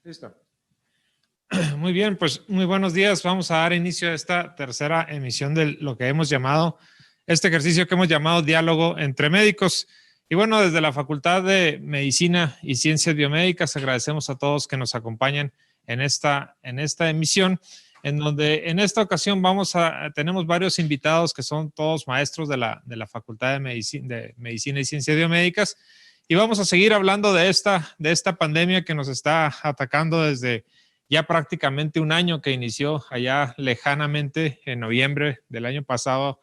Listo. Muy bien, pues muy buenos días. Vamos a dar inicio a esta tercera emisión de lo que hemos llamado, este ejercicio que hemos llamado Diálogo entre Médicos. Y bueno, desde la Facultad de Medicina y Ciencias Biomédicas agradecemos a todos que nos acompañan en esta emisión, en donde en esta ocasión tenemos varios invitados que son todos maestros de la Facultad de Medicina y Ciencias Biomédicas, y vamos a seguir hablando de esta pandemia que nos está atacando desde ya prácticamente un año, que inició allá lejanamente en noviembre del año pasado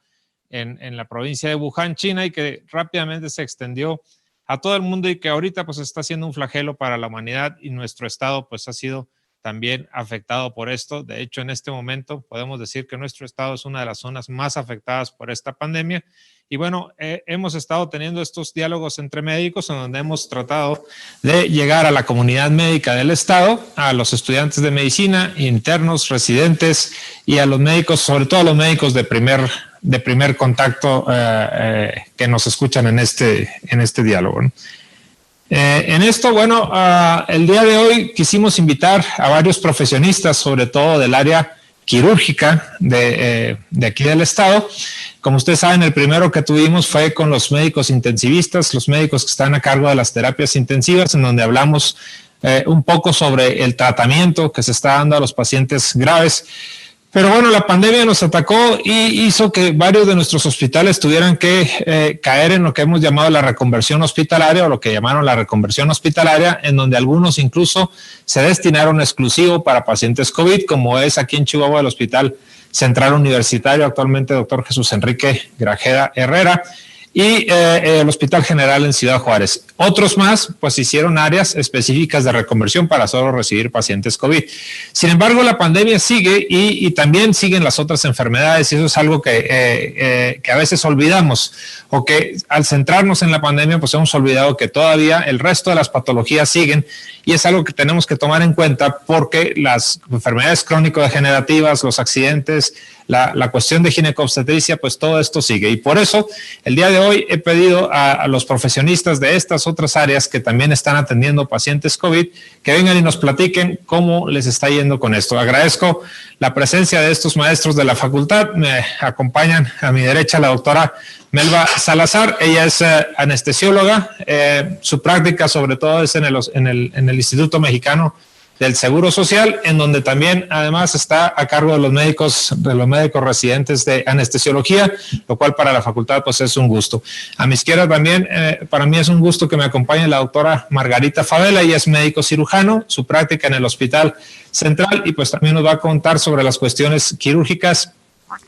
en la provincia de Wuhan, China, y que rápidamente se extendió a todo el mundo y que ahorita pues está siendo un flagelo para la humanidad, y nuestro estado pues ha sido también afectado por esto. De hecho, en este momento podemos decir que nuestro estado es una de las zonas más afectadas por esta pandemia. Y bueno, hemos estado teniendo estos diálogos entre médicos en donde hemos tratado de llegar a la comunidad médica del estado, a los estudiantes de medicina, internos, residentes y a los médicos, sobre todo a los médicos de primer contacto que nos escuchan en este diálogo, ¿no? En esto, bueno, el día de hoy quisimos invitar a varios profesionistas, sobre todo del área quirúrgica de aquí del estado. Como ustedes saben, el primero que tuvimos fue con los médicos intensivistas, los médicos que están a cargo de las terapias intensivas, en donde hablamos un poco sobre el tratamiento que se está dando a los pacientes graves. Pero bueno, la pandemia nos atacó y hizo que varios de nuestros hospitales tuvieran que caer en lo que hemos llamado la reconversión hospitalaria, o lo que llamaron la reconversión hospitalaria, en donde algunos incluso se destinaron exclusivo para pacientes COVID, como es aquí en Chihuahua el Hospital Central Universitario, actualmente doctor Jesús Enrique Grajeda Herrera, y el Hospital General en Ciudad Juárez. Otros más, pues hicieron áreas específicas de reconversión para solo recibir pacientes COVID. Sin embargo, la pandemia sigue y también siguen las otras enfermedades, y eso es algo que a veces olvidamos, o que al centrarnos en la pandemia, pues hemos olvidado que todavía el resto de las patologías siguen, y es algo que tenemos que tomar en cuenta, porque las enfermedades crónico-degenerativas, los accidentes, la cuestión de ginecobstetricia, pues todo esto sigue. Y por eso, el día de hoy he pedido a los profesionistas de estas otras áreas que también están atendiendo pacientes COVID, que vengan y nos platiquen cómo les está yendo con esto. Agradezco la presencia de estos maestros de la facultad. Me acompañan a mi derecha la doctora Melba Salazar. Ella es anestesióloga. Su práctica sobre todo es en el Instituto Mexicano del Seguro Social, en donde también además está a cargo de los médicos residentes de anestesiología, lo cual para la facultad pues es un gusto. A mi izquierda también, para mí es un gusto que me acompañe la doctora Margarita Favela. Ella es médico cirujano, su práctica en el Hospital Central, y pues también nos va a contar sobre las cuestiones quirúrgicas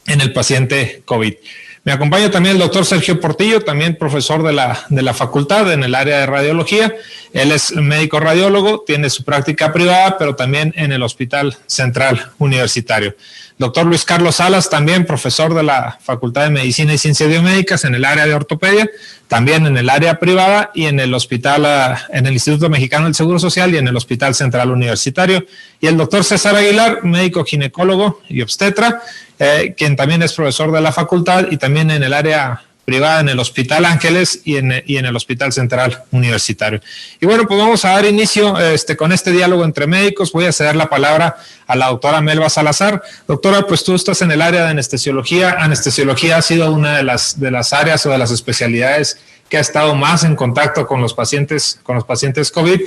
en el paciente COVID. Me acompaña también el doctor Sergio Portillo, también profesor de la facultad en el área de radiología. Él es médico radiólogo, tiene su práctica privada, pero también en el Hospital Central Universitario. Doctor Luis Carlos Salas, también profesor de la Facultad de Medicina y Ciencias Biomédicas en el área de ortopedia, también en el área privada y en el hospital, en el Instituto Mexicano del Seguro Social y en el Hospital Central Universitario. Y el doctor César Aguilar, médico ginecólogo y obstetra, quien también es profesor de la facultad y también en el área privada en el Hospital Ángeles y en el Hospital Central Universitario. Y bueno, pues vamos a dar inicio con este diálogo entre médicos. Voy a ceder la palabra a la doctora Melba Salazar. Doctora, pues tú estás en el área de anestesiología. Anestesiología ha sido una de las áreas o de las especialidades que ha estado más en contacto con los pacientes COVID,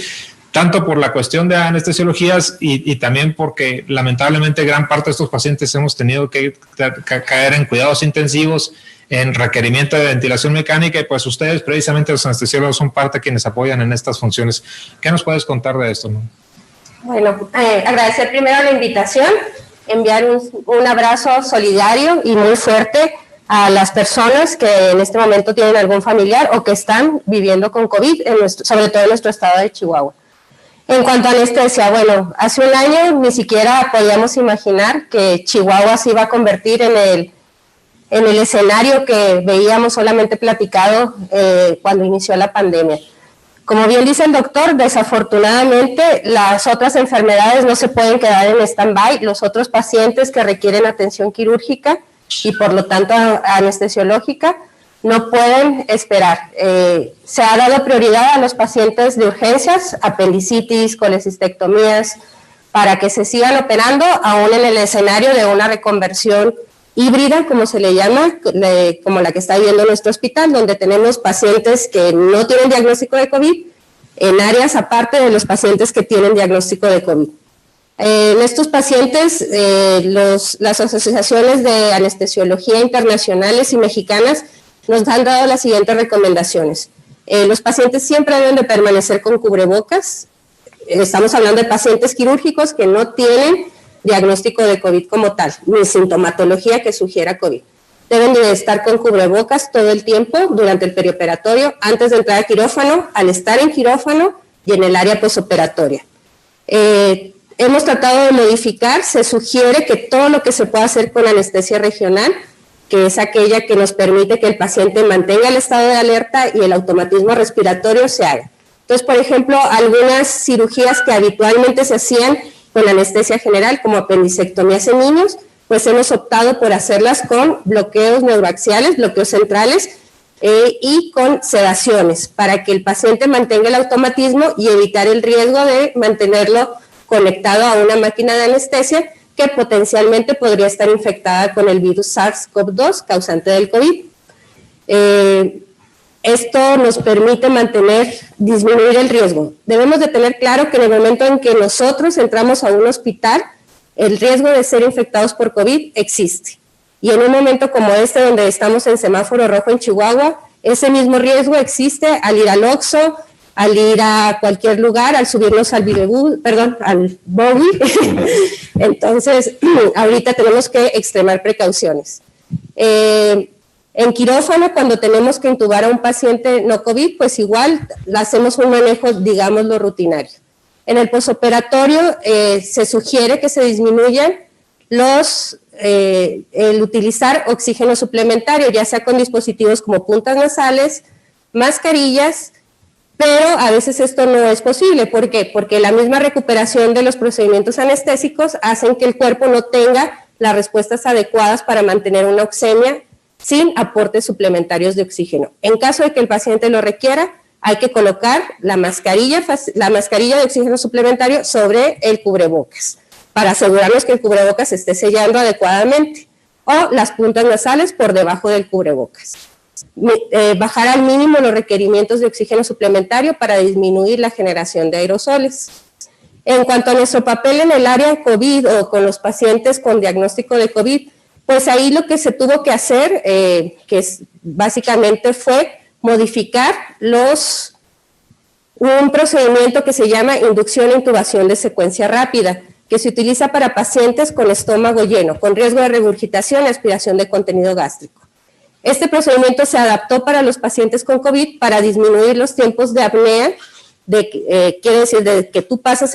tanto por la cuestión de anestesiologías y también porque lamentablemente gran parte de estos pacientes hemos tenido que caer en cuidados intensivos, en requerimiento de ventilación mecánica, y pues ustedes, precisamente los anestesiólogos, son parte de quienes apoyan en estas funciones. ¿Qué nos puedes contar de esto, no? Bueno, agradecer primero la invitación, enviar un abrazo solidario y muy fuerte a las personas que en este momento tienen algún familiar o que están viviendo con COVID, sobre todo en nuestro estado de Chihuahua. En cuanto a anestesia, bueno, hace un año ni siquiera podíamos imaginar que Chihuahua se iba a convertir en el escenario que veíamos solamente platicado cuando inició la pandemia. Como bien dice el doctor, desafortunadamente las otras enfermedades no se pueden quedar en stand-by. Los otros pacientes que requieren atención quirúrgica y por lo tanto anestesiológica no pueden esperar. Se ha dado prioridad a los pacientes de urgencias, apendicitis, colecistectomías, para que se sigan operando aún en el escenario de una reconversión híbrida, como se le llama, como la que está viviendo nuestro hospital, donde tenemos pacientes que no tienen diagnóstico de COVID en áreas aparte de los pacientes que tienen diagnóstico de COVID. En estos pacientes, las asociaciones de anestesiología internacionales y mexicanas nos han dado las siguientes recomendaciones. Los pacientes siempre deben de permanecer con cubrebocas. Estamos hablando de pacientes quirúrgicos que no tienen diagnóstico de COVID como tal, ni sintomatología que sugiera COVID. Deben de estar con cubrebocas todo el tiempo durante el perioperatorio, antes de entrar a quirófano, al estar en quirófano y en el área posoperatoria. Hemos tratado de modificar, se sugiere que todo lo que se pueda hacer con anestesia regional, que es aquella que nos permite que el paciente mantenga el estado de alerta y el automatismo respiratorio se haga. Entonces, por ejemplo, algunas cirugías que habitualmente se hacían con anestesia general, como apendicectomías en niños, pues hemos optado por hacerlas con bloqueos neuroaxiales, bloqueos centrales y con sedaciones, para que el paciente mantenga el automatismo y evitar el riesgo de mantenerlo conectado a una máquina de anestesia que potencialmente podría estar infectada con el virus SARS-CoV-2 causante del COVID. Esto nos permite disminuir el riesgo. Debemos de tener claro que en el momento en que nosotros entramos a un hospital, el riesgo de ser infectados por COVID existe. Y en un momento como este, donde estamos en semáforo rojo en Chihuahua, ese mismo riesgo existe al ir al Oxxo, al ir a cualquier lugar, al subirnos al Bowie. Entonces, ahorita tenemos que extremar precauciones. En quirófano, cuando tenemos que intubar a un paciente no COVID, pues igual hacemos un manejo, digámoslo, rutinario. En el posoperatorio se sugiere que se disminuyan el utilizar oxígeno suplementario, ya sea con dispositivos como puntas nasales, mascarillas, pero a veces esto no es posible. ¿Por qué? Porque la misma recuperación de los procedimientos anestésicos hacen que el cuerpo no tenga las respuestas adecuadas para mantener una oxemia sin aportes suplementarios de oxígeno. En caso de que el paciente lo requiera, hay que colocar la mascarilla de oxígeno suplementario sobre el cubrebocas, para asegurarnos que el cubrebocas esté sellando adecuadamente, o las puntas nasales por debajo del cubrebocas. Bajar al mínimo los requerimientos de oxígeno suplementario para disminuir la generación de aerosoles. En cuanto a nuestro papel en el área COVID o con los pacientes con diagnóstico de COVID, pues ahí lo que se tuvo que hacer, básicamente fue modificar un procedimiento que se llama inducción e intubación de secuencia rápida, que se utiliza para pacientes con estómago lleno, con riesgo de regurgitación y aspiración de contenido gástrico. Este procedimiento se adaptó para los pacientes con COVID para disminuir los tiempos de apnea, quiere decir de que tú pasas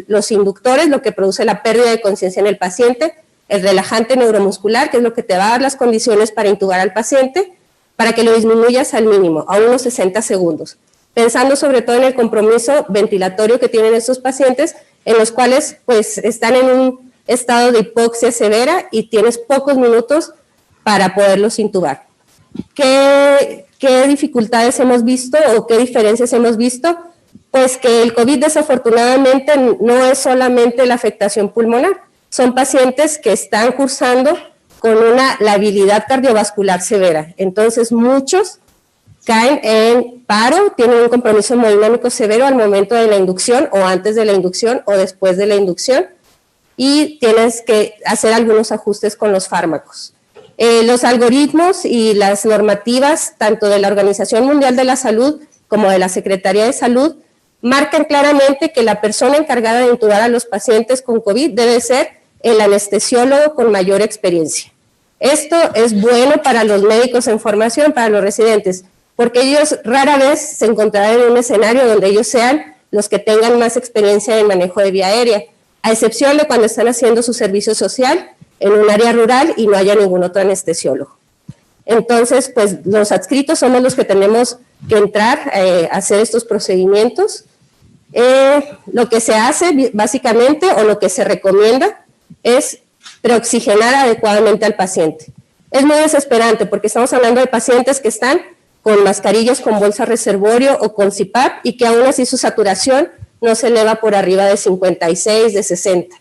los inductores, lo que produce la pérdida de conciencia en el paciente, el relajante neuromuscular, que es lo que te va a dar las condiciones para intubar al paciente, para que lo disminuyas al mínimo, a unos 60 segundos, pensando sobre todo en el compromiso ventilatorio que tienen estos pacientes, en los cuales pues están en un estado de hipoxia severa y tienes pocos minutos para poderlos intubar. ¿Qué dificultades hemos visto o qué diferencias hemos visto? Pues que el COVID desafortunadamente no es solamente la afectación pulmonar, son pacientes que están cursando con una labilidad cardiovascular severa. Entonces muchos caen en paro, tienen un compromiso hemodinámico severo al momento de la inducción o antes de la inducción o después de la inducción y tienes que hacer algunos ajustes con los fármacos. Los algoritmos y las normativas tanto de la Organización Mundial de la Salud como de la Secretaría de Salud marcan claramente que la persona encargada de intubar a los pacientes con COVID debe ser el anestesiólogo con mayor experiencia. Esto es bueno para los médicos en formación, para los residentes, porque ellos rara vez se encontrarán en un escenario donde ellos sean los que tengan más experiencia en el manejo de vía aérea, a excepción de cuando están haciendo su servicio social en un área rural y no haya ningún otro anestesiólogo. Entonces, pues los adscritos somos los que tenemos que entrar a hacer estos procedimientos. Lo que se hace básicamente o lo que se recomienda es preoxigenar adecuadamente al paciente. Es muy desesperante porque estamos hablando de pacientes que están con mascarillas con bolsa reservorio o con CPAP y que aún así su saturación no se eleva por arriba de 56, de 60.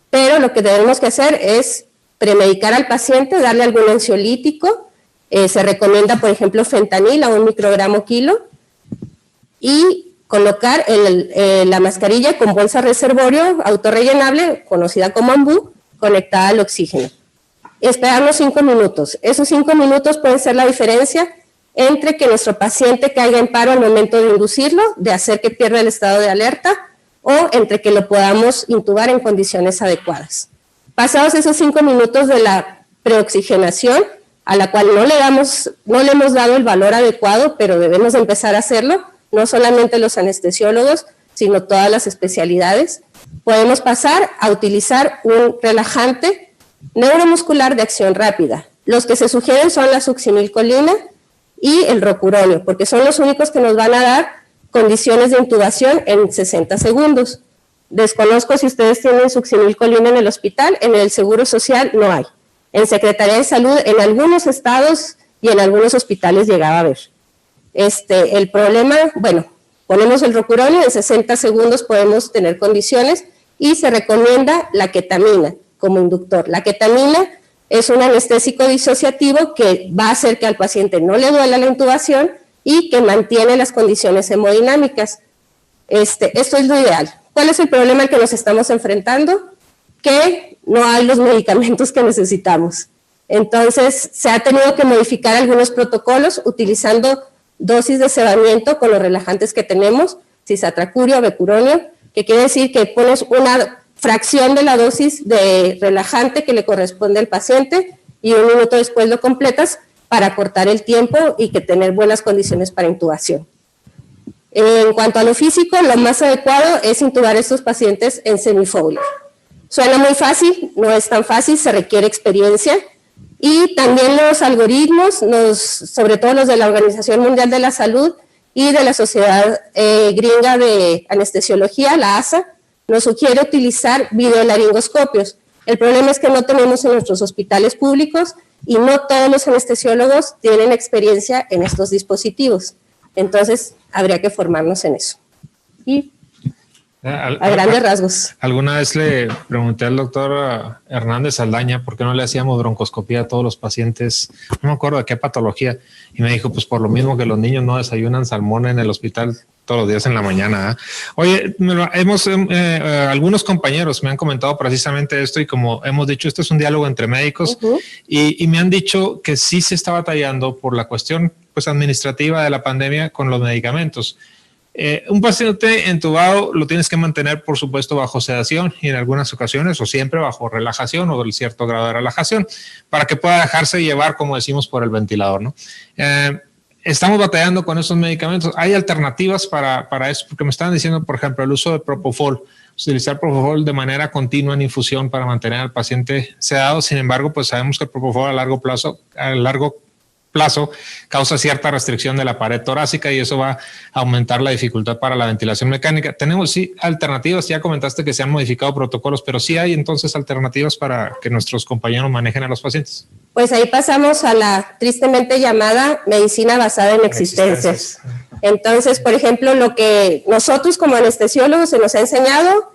Pero lo que tenemos que hacer es premedicar al paciente, darle algún ansiolítico, se recomienda, por ejemplo, fentanil a 1 microgramo kilo, y colocar la mascarilla con bolsa reservorio autorrellenable, conocida como AMBU, conectada al oxígeno. Esperarnos 5 minutos. Esos 5 minutos pueden ser la diferencia entre que nuestro paciente caiga en paro al momento de inducirlo, de hacer que pierda el estado de alerta, o entre que lo podamos intubar en condiciones adecuadas. Pasados esos 5 minutos de la preoxigenación, a la cual no le hemos dado el valor adecuado, pero debemos empezar a hacerlo, no solamente los anestesiólogos, sino todas las especialidades, podemos pasar a utilizar un relajante neuromuscular de acción rápida. Los que se sugieren son la succinilcolina y el rocuronio, porque son los únicos que nos van a dar condiciones de intubación en 60 segundos. Desconozco si ustedes tienen succinilcolina en el hospital, en el Seguro Social no hay. En Secretaría de Salud, en algunos estados y en algunos hospitales llegaba a haber. El problema, bueno, ponemos el rocuronio, en 60 segundos podemos tener condiciones y se recomienda la ketamina como inductor. La ketamina es un anestésico disociativo que va a hacer que al paciente no le duela la intubación y que mantiene las condiciones hemodinámicas. Esto es lo ideal. ¿Cuál es el problema al que nos estamos enfrentando? Que no hay los medicamentos que necesitamos. Entonces, se ha tenido que modificar algunos protocolos utilizando dosis de sedamiento con los relajantes que tenemos, cisatracurio, becuronio, que quiere decir que pones una fracción de la dosis de relajante que le corresponde al paciente y 1 minuto después lo completas para cortar el tiempo y que tener buenas condiciones para intubación. En cuanto a lo físico, lo más adecuado es intubar a estos pacientes en semifoliar. Suena muy fácil, no es tan fácil, se requiere experiencia. Y también los algoritmos, sobre todo los de la Organización Mundial de la Salud y de la Sociedad Gringa de Anestesiología, la ASA, nos sugiere utilizar videolaringoscopios. El problema es que no tenemos en nuestros hospitales públicos y no todos los anestesiólogos tienen experiencia en estos dispositivos. Entonces, habría que formarnos en eso. Y a grandes rasgos. Alguna vez le pregunté al doctor Hernández Saldaña por qué no le hacíamos broncoscopía a todos los pacientes, no me acuerdo de qué patología, y me dijo, pues por lo mismo que los niños no desayunan salmón en el hospital todos los días en la mañana. Oye, algunos compañeros me han comentado precisamente esto y como hemos dicho, esto es un diálogo entre médicos y me han dicho que sí se está batallando por la cuestión pues administrativa de la pandemia con los medicamentos. Un paciente entubado lo tienes que mantener, por supuesto, bajo sedación y en algunas ocasiones o siempre bajo relajación o cierto grado de relajación para que pueda dejarse llevar, como decimos, por el ventilador, ¿no? Estamos batallando con esos medicamentos. ¿Hay alternativas para eso? Porque me estaban diciendo, por ejemplo, el uso de Propofol, utilizar Propofol de manera continua en infusión para mantener al paciente sedado. Sin embargo, pues sabemos que el Propofol a largo plazo causa cierta restricción de la pared torácica y eso va a aumentar la dificultad para la ventilación mecánica. Tenemos sí alternativas, ya comentaste que se han modificado protocolos, pero sí hay entonces alternativas para que nuestros compañeros manejen a los pacientes. Pues ahí pasamos a la tristemente llamada medicina basada en existencias. Entonces, por ejemplo, lo que nosotros como anestesiólogos se nos ha enseñado,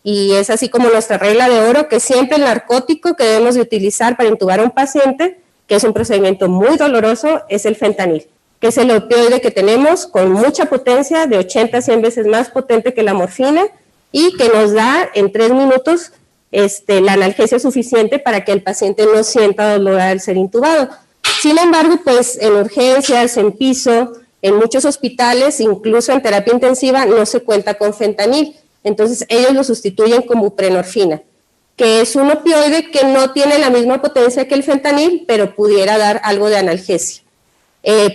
y es así como nuestra regla de oro, que siempre el narcótico que debemos de utilizar para intubar a un paciente, que es un procedimiento muy doloroso, es el fentanil, que es el opioide que tenemos con mucha potencia, de 80 a 100 veces más potente que la morfina, y que nos da en 3 minutos la analgesia suficiente para que el paciente no sienta dolor al ser intubado. Sin embargo, pues en urgencias, en piso, en muchos hospitales, incluso en terapia intensiva, no se cuenta con fentanil. Entonces ellos lo sustituyen con buprenorfina, que es un opioide que no tiene la misma potencia que el fentanil, pero pudiera dar algo de analgesia.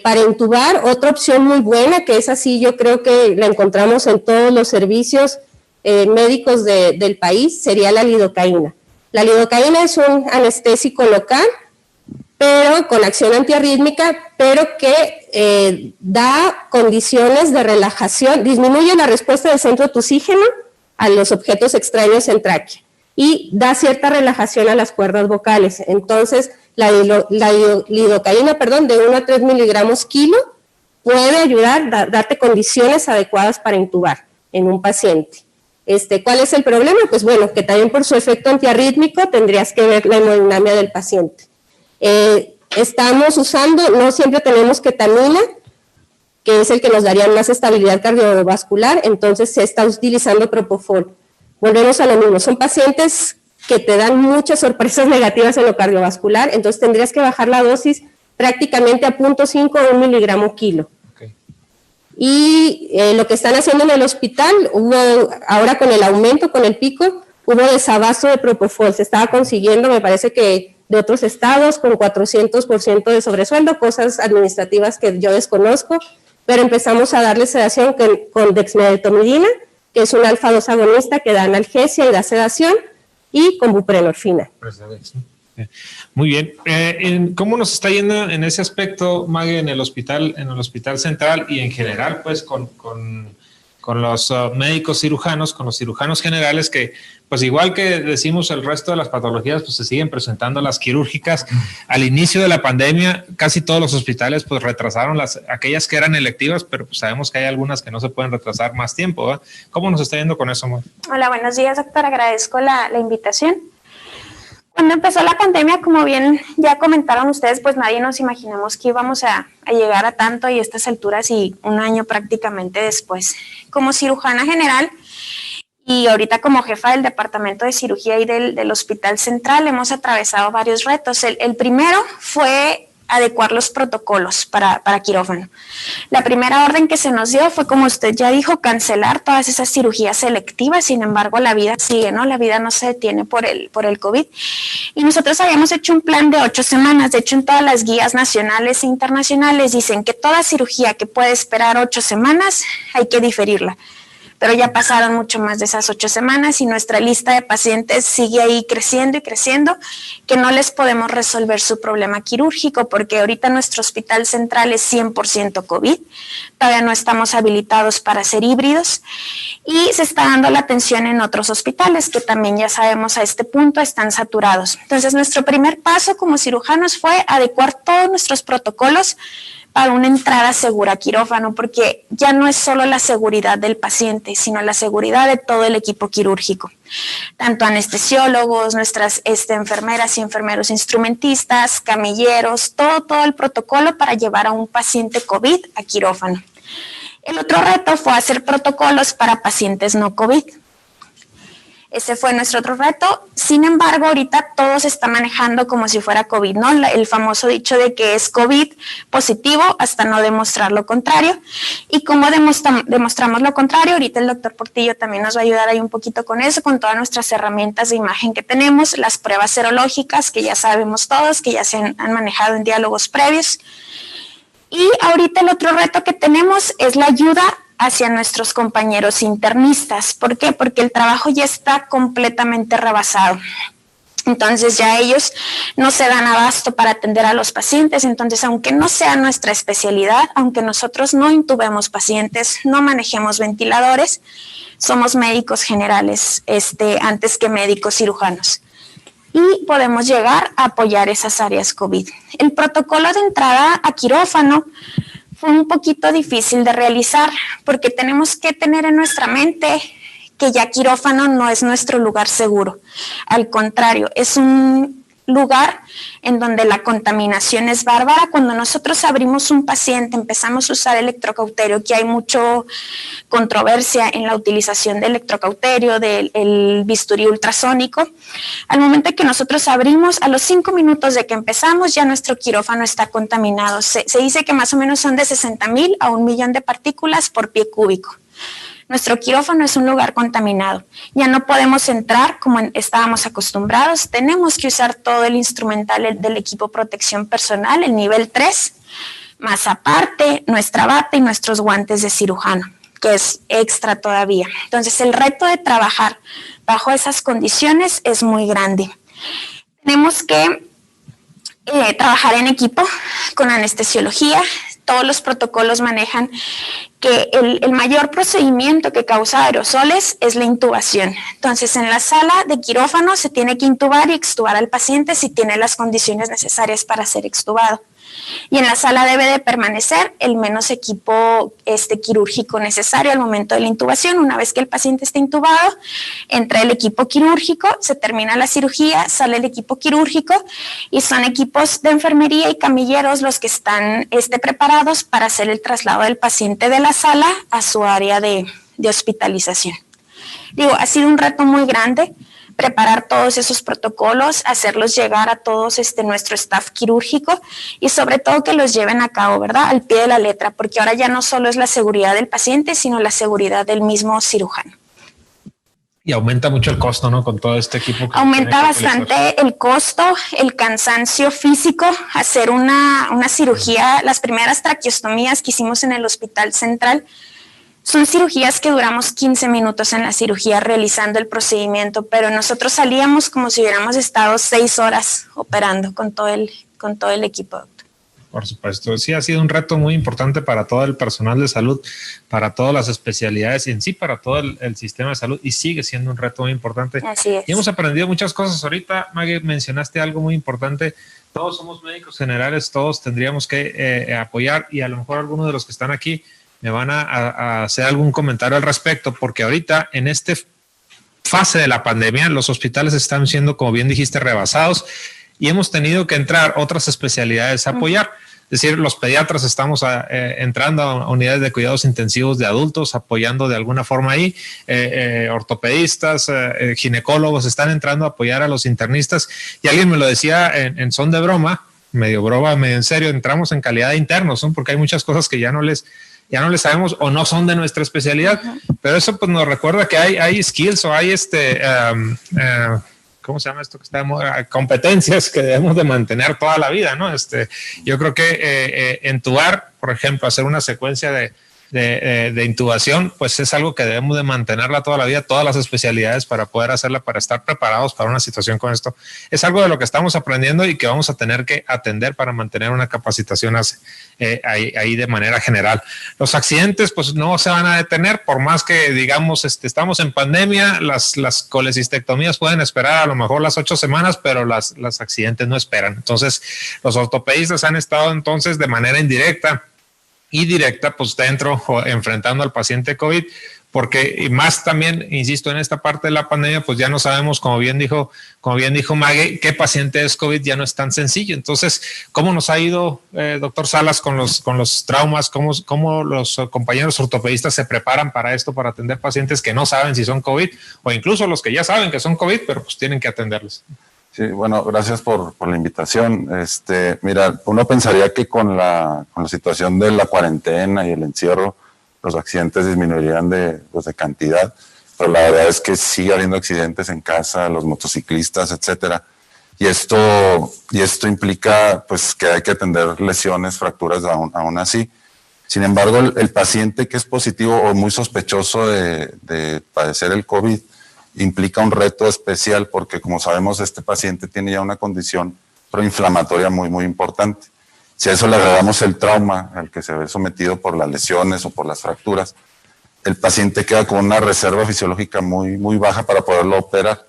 Para intubar, otra opción muy buena, que es así, yo creo que la encontramos en todos los servicios médicos del país, sería la lidocaína. La lidocaína es un anestésico local, pero con acción antiarrítmica, pero que da condiciones de relajación, disminuye la respuesta del centro tusígeno a los objetos extraños en tráquea y da cierta relajación a las cuerdas vocales. Entonces, lidocaína, de 1 a 3 miligramos kilo, puede ayudar, darte condiciones adecuadas para intubar en un paciente. ¿Cuál es el problema? Pues bueno, que también por su efecto antiarrítmico tendrías que ver la hemodinamia del paciente. Estamos usando, no siempre tenemos ketamina, que es el que nos daría más estabilidad cardiovascular, entonces se está utilizando propofol. Volvemos a lo mismo, son pacientes que te dan muchas sorpresas negativas en lo cardiovascular, entonces tendrías que bajar la dosis prácticamente a 0.5 o 1 miligramo kilo. Okay. Y lo que están haciendo en el hospital, ahora con el aumento, con el pico, hubo desabasto de propofol, se estaba consiguiendo, me parece que de otros estados, con 400% de sobresueldo, cosas administrativas que yo desconozco, pero empezamos a darle sedación con dexmedetomidina, que es un alfa-2 agonista que da analgesia y da sedación, y con buprenorfina. Muy bien. ¿Cómo nos está yendo en ese aspecto, Mague, en el hospital central y en general, pues, con los médicos cirujanos, con los cirujanos generales, que pues igual que decimos el resto de las patologías, pues se siguen presentando las quirúrgicas? Al inicio de la pandemia, casi todos los hospitales pues retrasaron aquellas que eran electivas, pero pues sabemos que hay algunas que no se pueden retrasar más tiempo, ¿verdad? ¿Cómo nos está yendo con eso, Mague? Hola, buenos días, doctor. Agradezco la invitación. Cuando empezó la pandemia, como bien ya comentaron ustedes, pues nadie nos imaginamos que íbamos a llegar a tanto y a estas alturas, y un año prácticamente después. Como cirujana general y ahorita como jefa del departamento de cirugía y del Hospital Central, hemos atravesado varios retos. El primero fue adecuar los protocolos para quirófano. La primera orden que se nos dio fue, como usted ya dijo, cancelar todas esas cirugías selectivas. Sin embargo, la vida sigue, ¿no? La vida no se detiene por el COVID. Y nosotros habíamos hecho un plan de 8 semanas. De hecho, en todas las guías nacionales e internacionales dicen que toda cirugía que puede esperar 8 semanas hay que diferirla. Pero ya pasaron mucho más de esas 8 semanas y nuestra lista de pacientes sigue ahí creciendo y creciendo, que no les podemos resolver su problema quirúrgico porque ahorita nuestro hospital central es 100% COVID, todavía no estamos habilitados para ser híbridos y se está dando la atención en otros hospitales que también ya sabemos a este punto están saturados. Entonces nuestro primer paso como cirujanos fue adecuar todos nuestros protocolos para una entrada segura a quirófano, porque ya no es solo la seguridad del paciente, sino la seguridad de todo el equipo quirúrgico. Tanto anestesiólogos, nuestras enfermeras y enfermeros instrumentistas, camilleros, todo el protocolo para llevar a un paciente COVID a quirófano. El otro reto fue hacer protocolos para pacientes no COVID. Ese fue nuestro otro reto. Sin embargo, ahorita todo se está manejando como si fuera COVID, ¿no? El famoso dicho de que es COVID positivo hasta no demostrar lo contrario. ¿Y cómo demostramos lo contrario? Ahorita el doctor Portillo también nos va a ayudar ahí un poquito con eso, con todas nuestras herramientas de imagen que tenemos, las pruebas serológicas que ya sabemos todos, que ya se han manejado en diálogos previos. Y ahorita el otro reto que tenemos es la ayuda hacia nuestros compañeros internistas. ¿Por qué? Porque el trabajo ya está completamente rebasado. Entonces ya ellos no se dan abasto para atender a los pacientes. Entonces, aunque no sea nuestra especialidad, aunque nosotros no intubemos pacientes, no manejemos ventiladores, somos médicos generales antes que médicos cirujanos. Y podemos llegar a apoyar esas áreas COVID. El protocolo de entrada a quirófano fue un poquito difícil de realizar porque tenemos que tener en nuestra mente que ya quirófano no es nuestro lugar seguro. Al contrario, es un lugar en donde la contaminación es bárbara. Cuando nosotros abrimos un paciente, empezamos a usar electrocauterio, que hay mucha controversia en la utilización de electrocauterio, del bisturí ultrasónico. Al momento que nosotros abrimos, a los 5 minutos de que empezamos, ya nuestro quirófano está contaminado. Se dice que más o menos son de 60,000 a 1,000,000 de partículas por pie cúbico. Nuestro quirófano es un lugar contaminado. Ya no podemos entrar como estábamos acostumbrados. Tenemos que usar todo el instrumental del equipo protección personal, el nivel 3, más aparte nuestra bata y nuestros guantes de cirujano, que es extra todavía. Entonces, el reto de trabajar bajo esas condiciones es muy grande. Tenemos que trabajar en equipo con anestesiología. todos los protocolos manejan que el mayor procedimiento que causa aerosoles es la intubación. Entonces, en la sala de quirófano se tiene que intubar y extubar al paciente si tiene las condiciones necesarias para ser extubado. Y en la sala debe de permanecer el menos equipo quirúrgico necesario al momento de la intubación. Una vez que el paciente está intubado, entra el equipo quirúrgico, se termina la cirugía, sale el equipo quirúrgico y son equipos de enfermería y camilleros los que están preparados para hacer el traslado del paciente de la sala a su área de hospitalización. Digo, ha sido un reto muy grande preparar todos esos protocolos, hacerlos llegar a todos nuestro staff quirúrgico y sobre todo que los lleven a cabo, ¿verdad? Al pie de la letra, porque ahora ya no solo es la seguridad del paciente, sino la seguridad del mismo cirujano. Y aumenta mucho el costo, ¿no? Con todo este equipo. Aumenta bastante el costo, el cansancio físico, hacer una cirugía, las primeras traqueostomías que hicimos en el Hospital Central, son cirugías que duramos 15 minutos en la cirugía realizando el procedimiento, pero nosotros salíamos como si hubiéramos estado 6 horas operando con todo el equipo. Por supuesto, sí ha sido un reto muy importante para todo el personal de salud, para todas las especialidades y en sí para todo el sistema de salud y sigue siendo un reto muy importante. Así es. Y hemos aprendido muchas cosas. Ahorita, Maggie, mencionaste algo muy importante. Todos somos médicos generales, todos tendríamos que apoyar y a lo mejor algunos de los que están aquí me van a hacer algún comentario al respecto, porque ahorita en esta fase de la pandemia los hospitales están siendo, como bien dijiste, rebasados y hemos tenido que entrar otras especialidades a apoyar. Es decir, los pediatras estamos entrando a unidades de cuidados intensivos de adultos, apoyando de alguna forma ahí, ortopedistas, ginecólogos están entrando a apoyar a los internistas y alguien me lo decía en son de broma, medio en serio, entramos en calidad de internos, ¿no? Porque hay muchas cosas que ya no les sabemos o no son de nuestra especialidad, pero eso pues nos recuerda que hay skills o hay ¿cómo se llama esto que está de moda? Competencias que debemos de mantener toda la vida, ¿no? Yo creo que entubar, por ejemplo, hacer una secuencia de intubación, pues es algo que debemos de mantenerla toda la vida, todas las especialidades para poder hacerla, para estar preparados para una situación con esto. Es algo de lo que estamos aprendiendo y que vamos a tener que atender para mantener una capacitación ahí de manera general. Los accidentes pues no se van a detener, por más que digamos estamos en pandemia, las colecistectomías pueden esperar a lo mejor las 8 semanas, pero las accidentes no esperan. Entonces los ortopedistas han estado entonces de manera indirecta y directa, pues dentro enfrentando al paciente COVID, porque y más también, insisto, en esta parte de la pandemia, pues ya no sabemos, como bien dijo Maggie, qué paciente es COVID, ya no es tan sencillo. Entonces, ¿cómo nos ha ido, doctor Salas, con los traumas? ¿Cómo los compañeros ortopedistas se preparan para esto, para atender pacientes que no saben si son COVID, o incluso los que ya saben que son COVID, pero pues tienen que atenderlos? Sí, bueno, gracias por la invitación. Mira, uno pensaría que con la situación de la cuarentena y el encierro, los accidentes disminuirían de cantidad, pero la verdad es que sigue habiendo accidentes en casa, los motociclistas, etcétera. Y esto implica pues que hay que atender lesiones, fracturas aún así. Sin embargo, el paciente que es positivo o muy sospechoso de padecer el COVID implica un reto especial porque, como sabemos, este paciente tiene ya una condición proinflamatoria muy, muy importante. Si a eso le agregamos el trauma al que se ve sometido por las lesiones o por las fracturas, el paciente queda con una reserva fisiológica muy, muy baja para poderlo operar.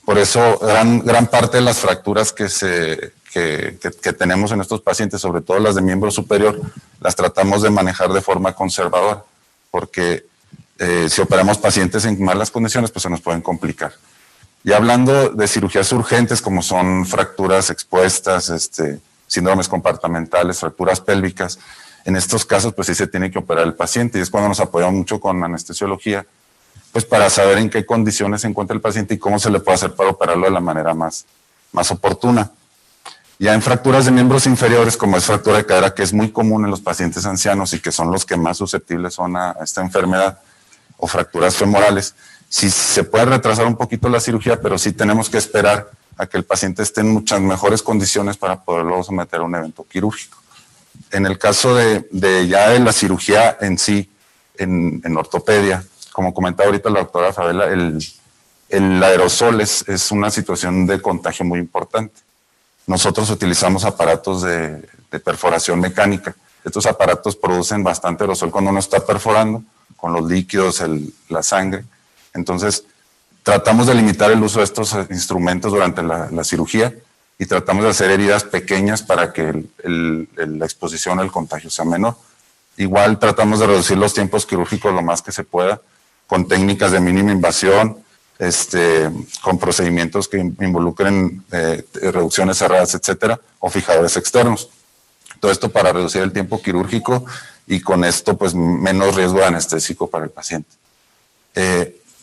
Por eso, gran parte de las fracturas que tenemos en estos pacientes, sobre todo las de miembro superior, las tratamos de manejar de forma conservadora, porque si operamos pacientes en malas condiciones, pues se nos pueden complicar. Y hablando de cirugías urgentes, como son fracturas expuestas, síndromes compartimentales, fracturas pélvicas, en estos casos, pues sí se tiene que operar el paciente y es cuando nos apoyamos mucho con anestesiología, pues para saber en qué condiciones se encuentra el paciente y cómo se le puede hacer para operarlo de la manera más oportuna. Ya en fracturas de miembros inferiores, como es fractura de cadera, que es muy común en los pacientes ancianos y que son los que más susceptibles son a esta enfermedad, o fracturas femorales, sí se puede retrasar un poquito la cirugía, pero sí tenemos que esperar a que el paciente esté en muchas mejores condiciones para poderlo someter a un evento quirúrgico. En el caso de la cirugía en sí, en ortopedia, como comentaba ahorita la doctora Fabela, el aerosol es una situación de contagio muy importante. Nosotros utilizamos aparatos de perforación mecánica, Estos aparatos producen bastante aerosol cuando uno está perforando, con los líquidos, la sangre. Entonces, tratamos de limitar el uso de estos instrumentos durante la cirugía y tratamos de hacer heridas pequeñas para que la exposición al contagio sea menor. Igual tratamos de reducir los tiempos quirúrgicos lo más que se pueda, con técnicas de mínima invasión, con procedimientos que involucren reducciones cerradas, etcétera, o fijadores externos. Todo esto para reducir el tiempo quirúrgico y con esto pues menos riesgo anestésico para el paciente.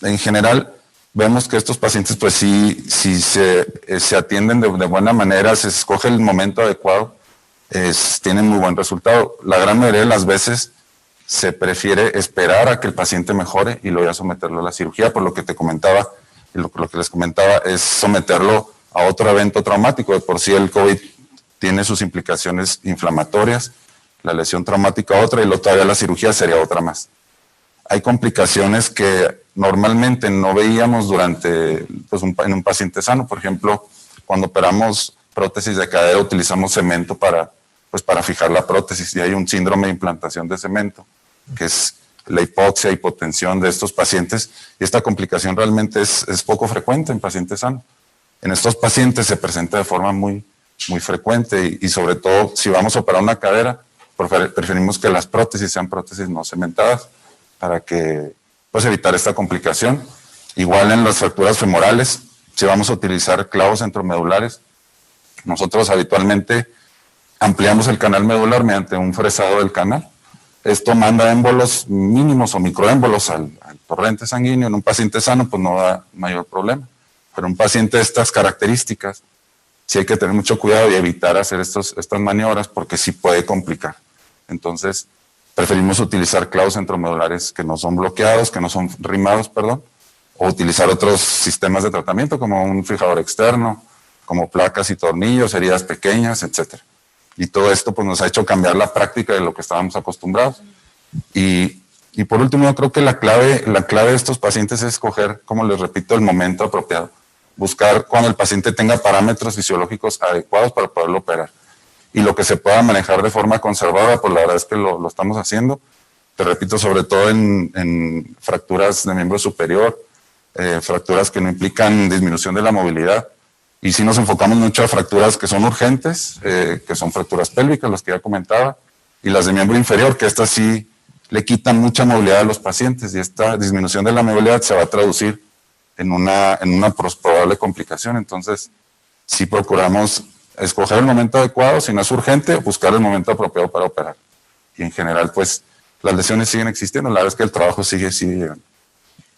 En general, vemos que estos pacientes, pues sí se atienden de buena manera, se escoge el momento adecuado, tienen muy buen resultado. La gran mayoría de las veces se prefiere esperar a que el paciente mejore y luego ya someterlo a la cirugía, por lo que te comentaba, y lo que les comentaba es someterlo a otro evento traumático. De por sí el COVID tiene sus implicaciones inflamatorias, la lesión traumática otra y luego todavía la cirugía sería otra más. Hay complicaciones que normalmente no veíamos durante, pues, en un paciente sano. Por ejemplo, cuando operamos prótesis de cadera utilizamos cemento para fijar la prótesis y hay un síndrome de implantación de cemento, que es la hipoxia, hipotensión de estos pacientes, y esta complicación realmente es poco frecuente en pacientes sanos. En estos pacientes se presenta de forma muy frecuente y sobre todo si vamos a operar una cadera, preferimos que las prótesis sean prótesis no cementadas para que pues evitar esta complicación. Igual en las fracturas femorales, si vamos a utilizar clavos centromedulares, nosotros habitualmente ampliamos el canal medular mediante un fresado del canal. Esto manda émbolos mínimos o microémbolos al torrente sanguíneo. En un paciente sano pues no da mayor problema, pero un paciente de estas características sí hay que tener mucho cuidado y evitar hacer estas maniobras porque sí puede complicar. Entonces, preferimos utilizar clavos centromedulares que no son bloqueados, que no son rimados, perdón, o utilizar otros sistemas de tratamiento como un fijador externo, como placas y tornillos, heridas pequeñas, etc. Y todo esto pues nos ha hecho cambiar la práctica de lo que estábamos acostumbrados. Y por último, yo creo que la clave de estos pacientes es escoger, como les repito, el momento apropiado. Buscar cuando el paciente tenga parámetros fisiológicos adecuados para poderlo operar. Y lo que se pueda manejar de forma conservadora, pues la verdad es que lo estamos haciendo. Te repito, sobre todo en fracturas de miembro superior, fracturas que no implican disminución de la movilidad. Y sí nos enfocamos mucho a fracturas que son urgentes, que son fracturas pélvicas, las que ya comentaba, y las de miembro inferior, que estas sí le quitan mucha movilidad a los pacientes y esta disminución de la movilidad se va a traducir en una probable complicación. Entonces, sí procuramos escoger el momento adecuado, si no es urgente, buscar el momento apropiado para operar. Y en general, pues, las lesiones siguen existiendo, la verdad es que el trabajo sigue llegando.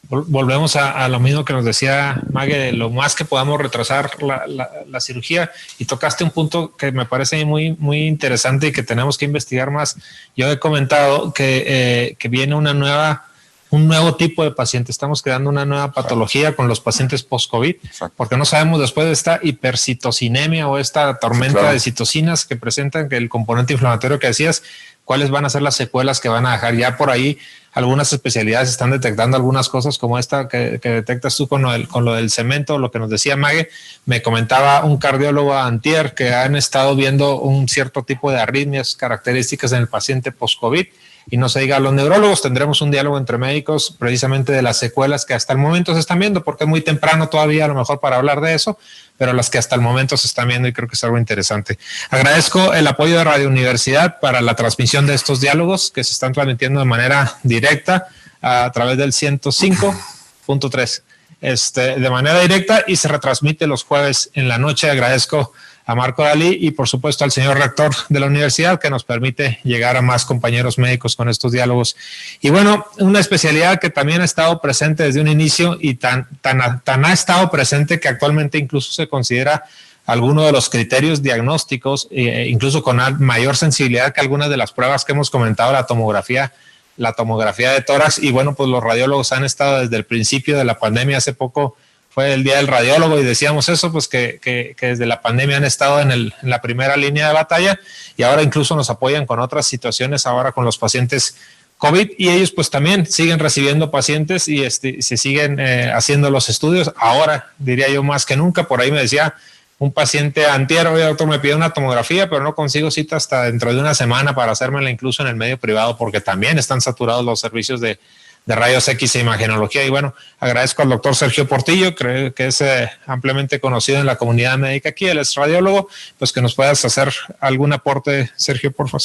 Volvemos a lo mismo que nos decía Mague, de lo más que podamos retrasar la cirugía, y tocaste un punto que me parece muy interesante y que tenemos que investigar más. Yo he comentado que viene un nuevo tipo de paciente, estamos creando una nueva patología con los pacientes post-COVID, porque no sabemos después de esta hipercitocinemia o esta tormenta de citocinas que presentan, que el componente inflamatorio que decías, cuáles van a ser las secuelas que van a dejar. Ya por ahí algunas especialidades están detectando algunas cosas como esta que detectas tú con lo del cemento, lo que nos decía Mague. Me comentaba un cardiólogo antier que han estado viendo un cierto tipo de arritmias características en el paciente post-COVID. Y no se diga, los neurólogos tendremos un diálogo entre médicos precisamente de las secuelas que hasta el momento se están viendo, porque es muy temprano todavía a lo mejor para hablar de eso, pero las que hasta el momento se están viendo, y creo que es algo interesante. Agradezco el apoyo de Radio Universidad para la transmisión de estos diálogos que se están transmitiendo de manera directa a través del 105.3 de manera directa, y se retransmite los jueves en la noche. Agradezco a Marco Dalí y por supuesto al señor rector de la universidad, que nos permite llegar a más compañeros médicos con estos diálogos. Y bueno, una especialidad que también ha estado presente desde un inicio, y tan ha estado presente que actualmente incluso se considera alguno de los criterios diagnósticos, incluso con mayor sensibilidad que algunas de las pruebas que hemos comentado, la tomografía de tórax. Y bueno, pues los radiólogos han estado desde el principio de la pandemia. Hace poco fue el Día del Radiólogo y decíamos eso, pues que desde la pandemia han estado en la primera línea de batalla, y ahora incluso nos apoyan con otras situaciones, ahora con los pacientes COVID, y ellos pues también siguen recibiendo pacientes y se siguen haciendo los estudios. Ahora diría yo más que nunca. Por ahí me decía un paciente antier, oye doctor, me pide una tomografía, pero no consigo cita hasta dentro de una semana para hacérmela incluso en el medio privado, porque también están saturados los servicios de rayos X e imagenología. Y bueno, agradezco al doctor Sergio Portillo, creo que es ampliamente conocido en la comunidad médica aquí, él es radiólogo, pues que nos puedas hacer algún aporte, Sergio, por favor.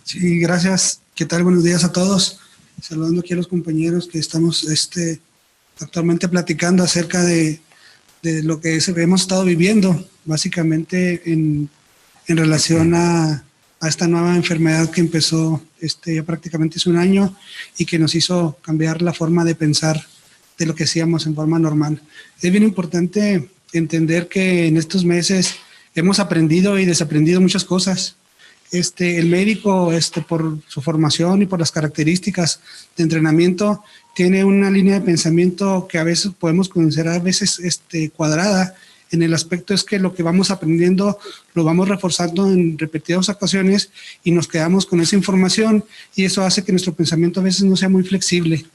Sí, gracias. ¿Qué tal? Buenos días a todos. Saludando aquí a los compañeros que estamos actualmente platicando acerca de lo que hemos estado viviendo, básicamente en relación a esta nueva enfermedad que empezó ya prácticamente hace un año y que nos hizo cambiar la forma de pensar de lo que hacíamos en forma normal. Es bien importante entender que en estos meses hemos aprendido y desaprendido muchas cosas. El médico, por su formación y por las características de entrenamiento, tiene una línea de pensamiento que a veces podemos considerar cuadrada. En el aspecto es que lo que vamos aprendiendo lo vamos reforzando en repetidas ocasiones y nos quedamos con esa información y eso hace que nuestro pensamiento a veces no sea muy flexible.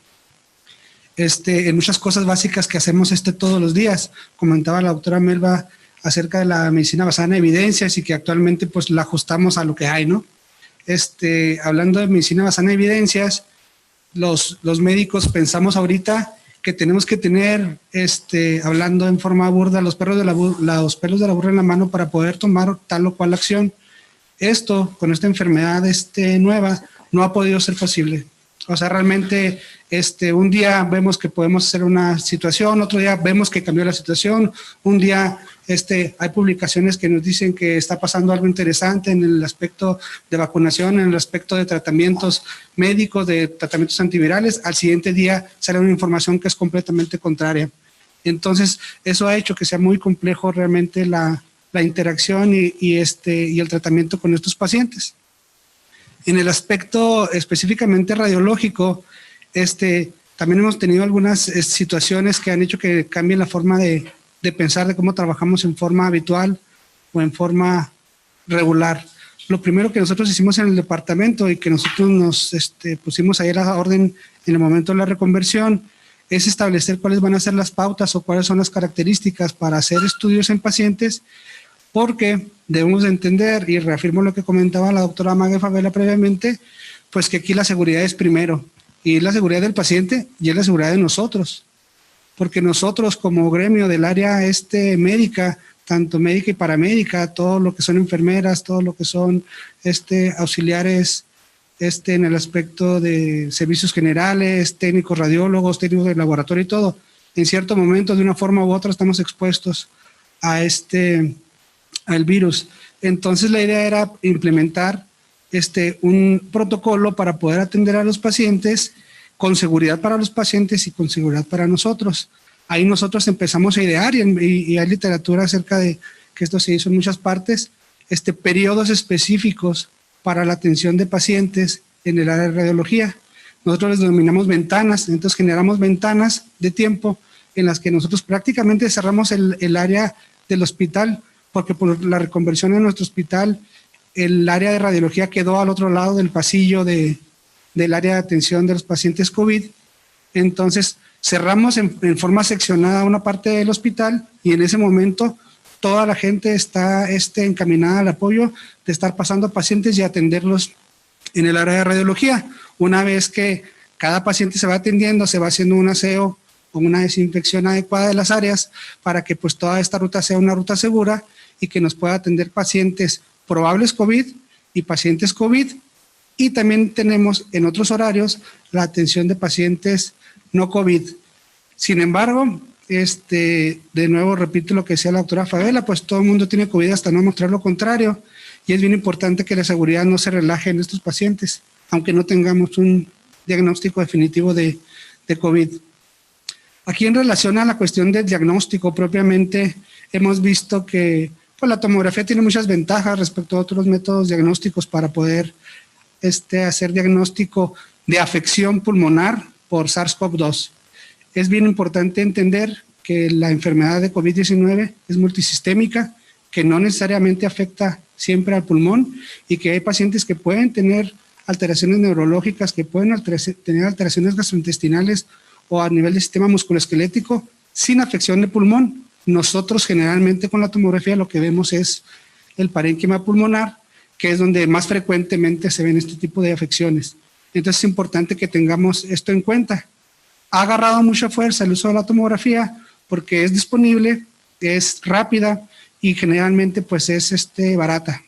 En muchas cosas básicas que hacemos todos los días. Comentaba la doctora Melba acerca de la medicina basada en evidencias y que actualmente pues la ajustamos a lo que hay, ¿no? Hablando de medicina basada en evidencias, los médicos pensamos ahorita que tenemos que tener, hablando en forma burda, los pelos de la burra en la mano para poder tomar tal o cual acción. Esto, con esta enfermedad nueva, no ha podido ser posible. O sea, realmente un día vemos que podemos hacer una situación, otro día vemos que cambió la situación, un día hay publicaciones que nos dicen que está pasando algo interesante en el aspecto de vacunación, en el aspecto de tratamientos médicos, de tratamientos antivirales, al siguiente día sale una información que es completamente contraria. Entonces, eso ha hecho que sea muy complejo realmente la interacción y el tratamiento con estos pacientes. En el aspecto específicamente radiológico, también hemos tenido algunas situaciones que han hecho que cambie la forma de pensar de cómo trabajamos en forma habitual o en forma regular. Lo primero que nosotros hicimos en el departamento y que nosotros nos pusimos ahí a la orden en el momento de la reconversión es establecer cuáles van a ser las pautas o cuáles son las características para hacer estudios en pacientes, porque debemos de entender, y reafirmo lo que comentaba la doctora Magda Favela previamente, pues que aquí la seguridad es primero, y es la seguridad del paciente y es la seguridad de nosotros, porque nosotros como gremio del área médica, tanto médica y paramédica, todo lo que son enfermeras, todo lo que son auxiliares en el aspecto de servicios generales, técnicos radiólogos, técnicos de laboratorio y todo, en cierto momento de una forma u otra estamos expuestos a al virus. Entonces la idea era implementar un protocolo para poder atender a los pacientes con seguridad para los pacientes y con seguridad para nosotros. Ahí nosotros empezamos a idear y hay literatura acerca de que esto se hizo en muchas partes, periodos específicos para la atención de pacientes en el área de radiología. Nosotros les denominamos ventanas, entonces generamos ventanas de tiempo en las que nosotros prácticamente cerramos el área del hospital, porque por la reconversión de nuestro hospital, el área de radiología quedó al otro lado del pasillo del área de atención de los pacientes COVID. Entonces, cerramos en forma seccionada una parte del hospital y en ese momento toda la gente está encaminada al apoyo de estar pasando a pacientes y atenderlos en el área de radiología. Una vez que cada paciente se va atendiendo, se va haciendo un aseo o una desinfección adecuada de las áreas para que pues toda esta ruta sea una ruta segura y que nos pueda atender pacientes probables COVID y pacientes COVID. Y también tenemos en otros horarios la atención de pacientes no COVID. Sin embargo, de nuevo repito lo que decía la doctora Favela, pues todo el mundo tiene COVID hasta no mostrar lo contrario. Y es bien importante que la seguridad no se relaje en estos pacientes, aunque no tengamos un diagnóstico definitivo de COVID. Aquí en relación a la cuestión del diagnóstico propiamente, hemos visto que pues, la tomografía tiene muchas ventajas respecto a otros métodos diagnósticos para poder hacer diagnóstico de afección pulmonar por SARS-CoV-2. Es bien importante entender que la enfermedad de COVID-19 es multisistémica, que no necesariamente afecta siempre al pulmón y que hay pacientes que pueden tener alteraciones neurológicas, que pueden tener alteraciones gastrointestinales o a nivel del sistema musculoesquelético sin afección de pulmón. Nosotros generalmente con la tomografía lo que vemos es el parénquima pulmonar, que es donde más frecuentemente se ven este tipo de afecciones. Entonces es importante que tengamos esto en cuenta. Ha agarrado mucha fuerza el uso de la tomografía porque es disponible, es rápida y generalmente pues es barata.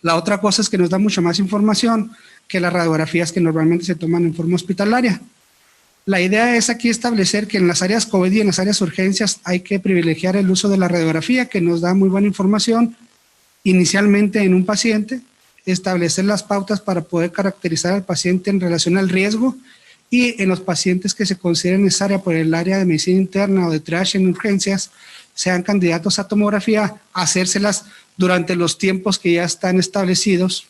La otra cosa es que nos da mucha más información que las radiografías que normalmente se toman en forma hospitalaria. La idea es aquí establecer que en las áreas COVID y en las áreas urgencias hay que privilegiar el uso de la radiografía, que nos da muy buena información inicialmente en un paciente, establecer las pautas para poder caracterizar al paciente en relación al riesgo, y en los pacientes que se consideren necesaria por el área de medicina interna o de triage en urgencias, sean candidatos a tomografía, hacérselas durante los tiempos que ya están establecidos,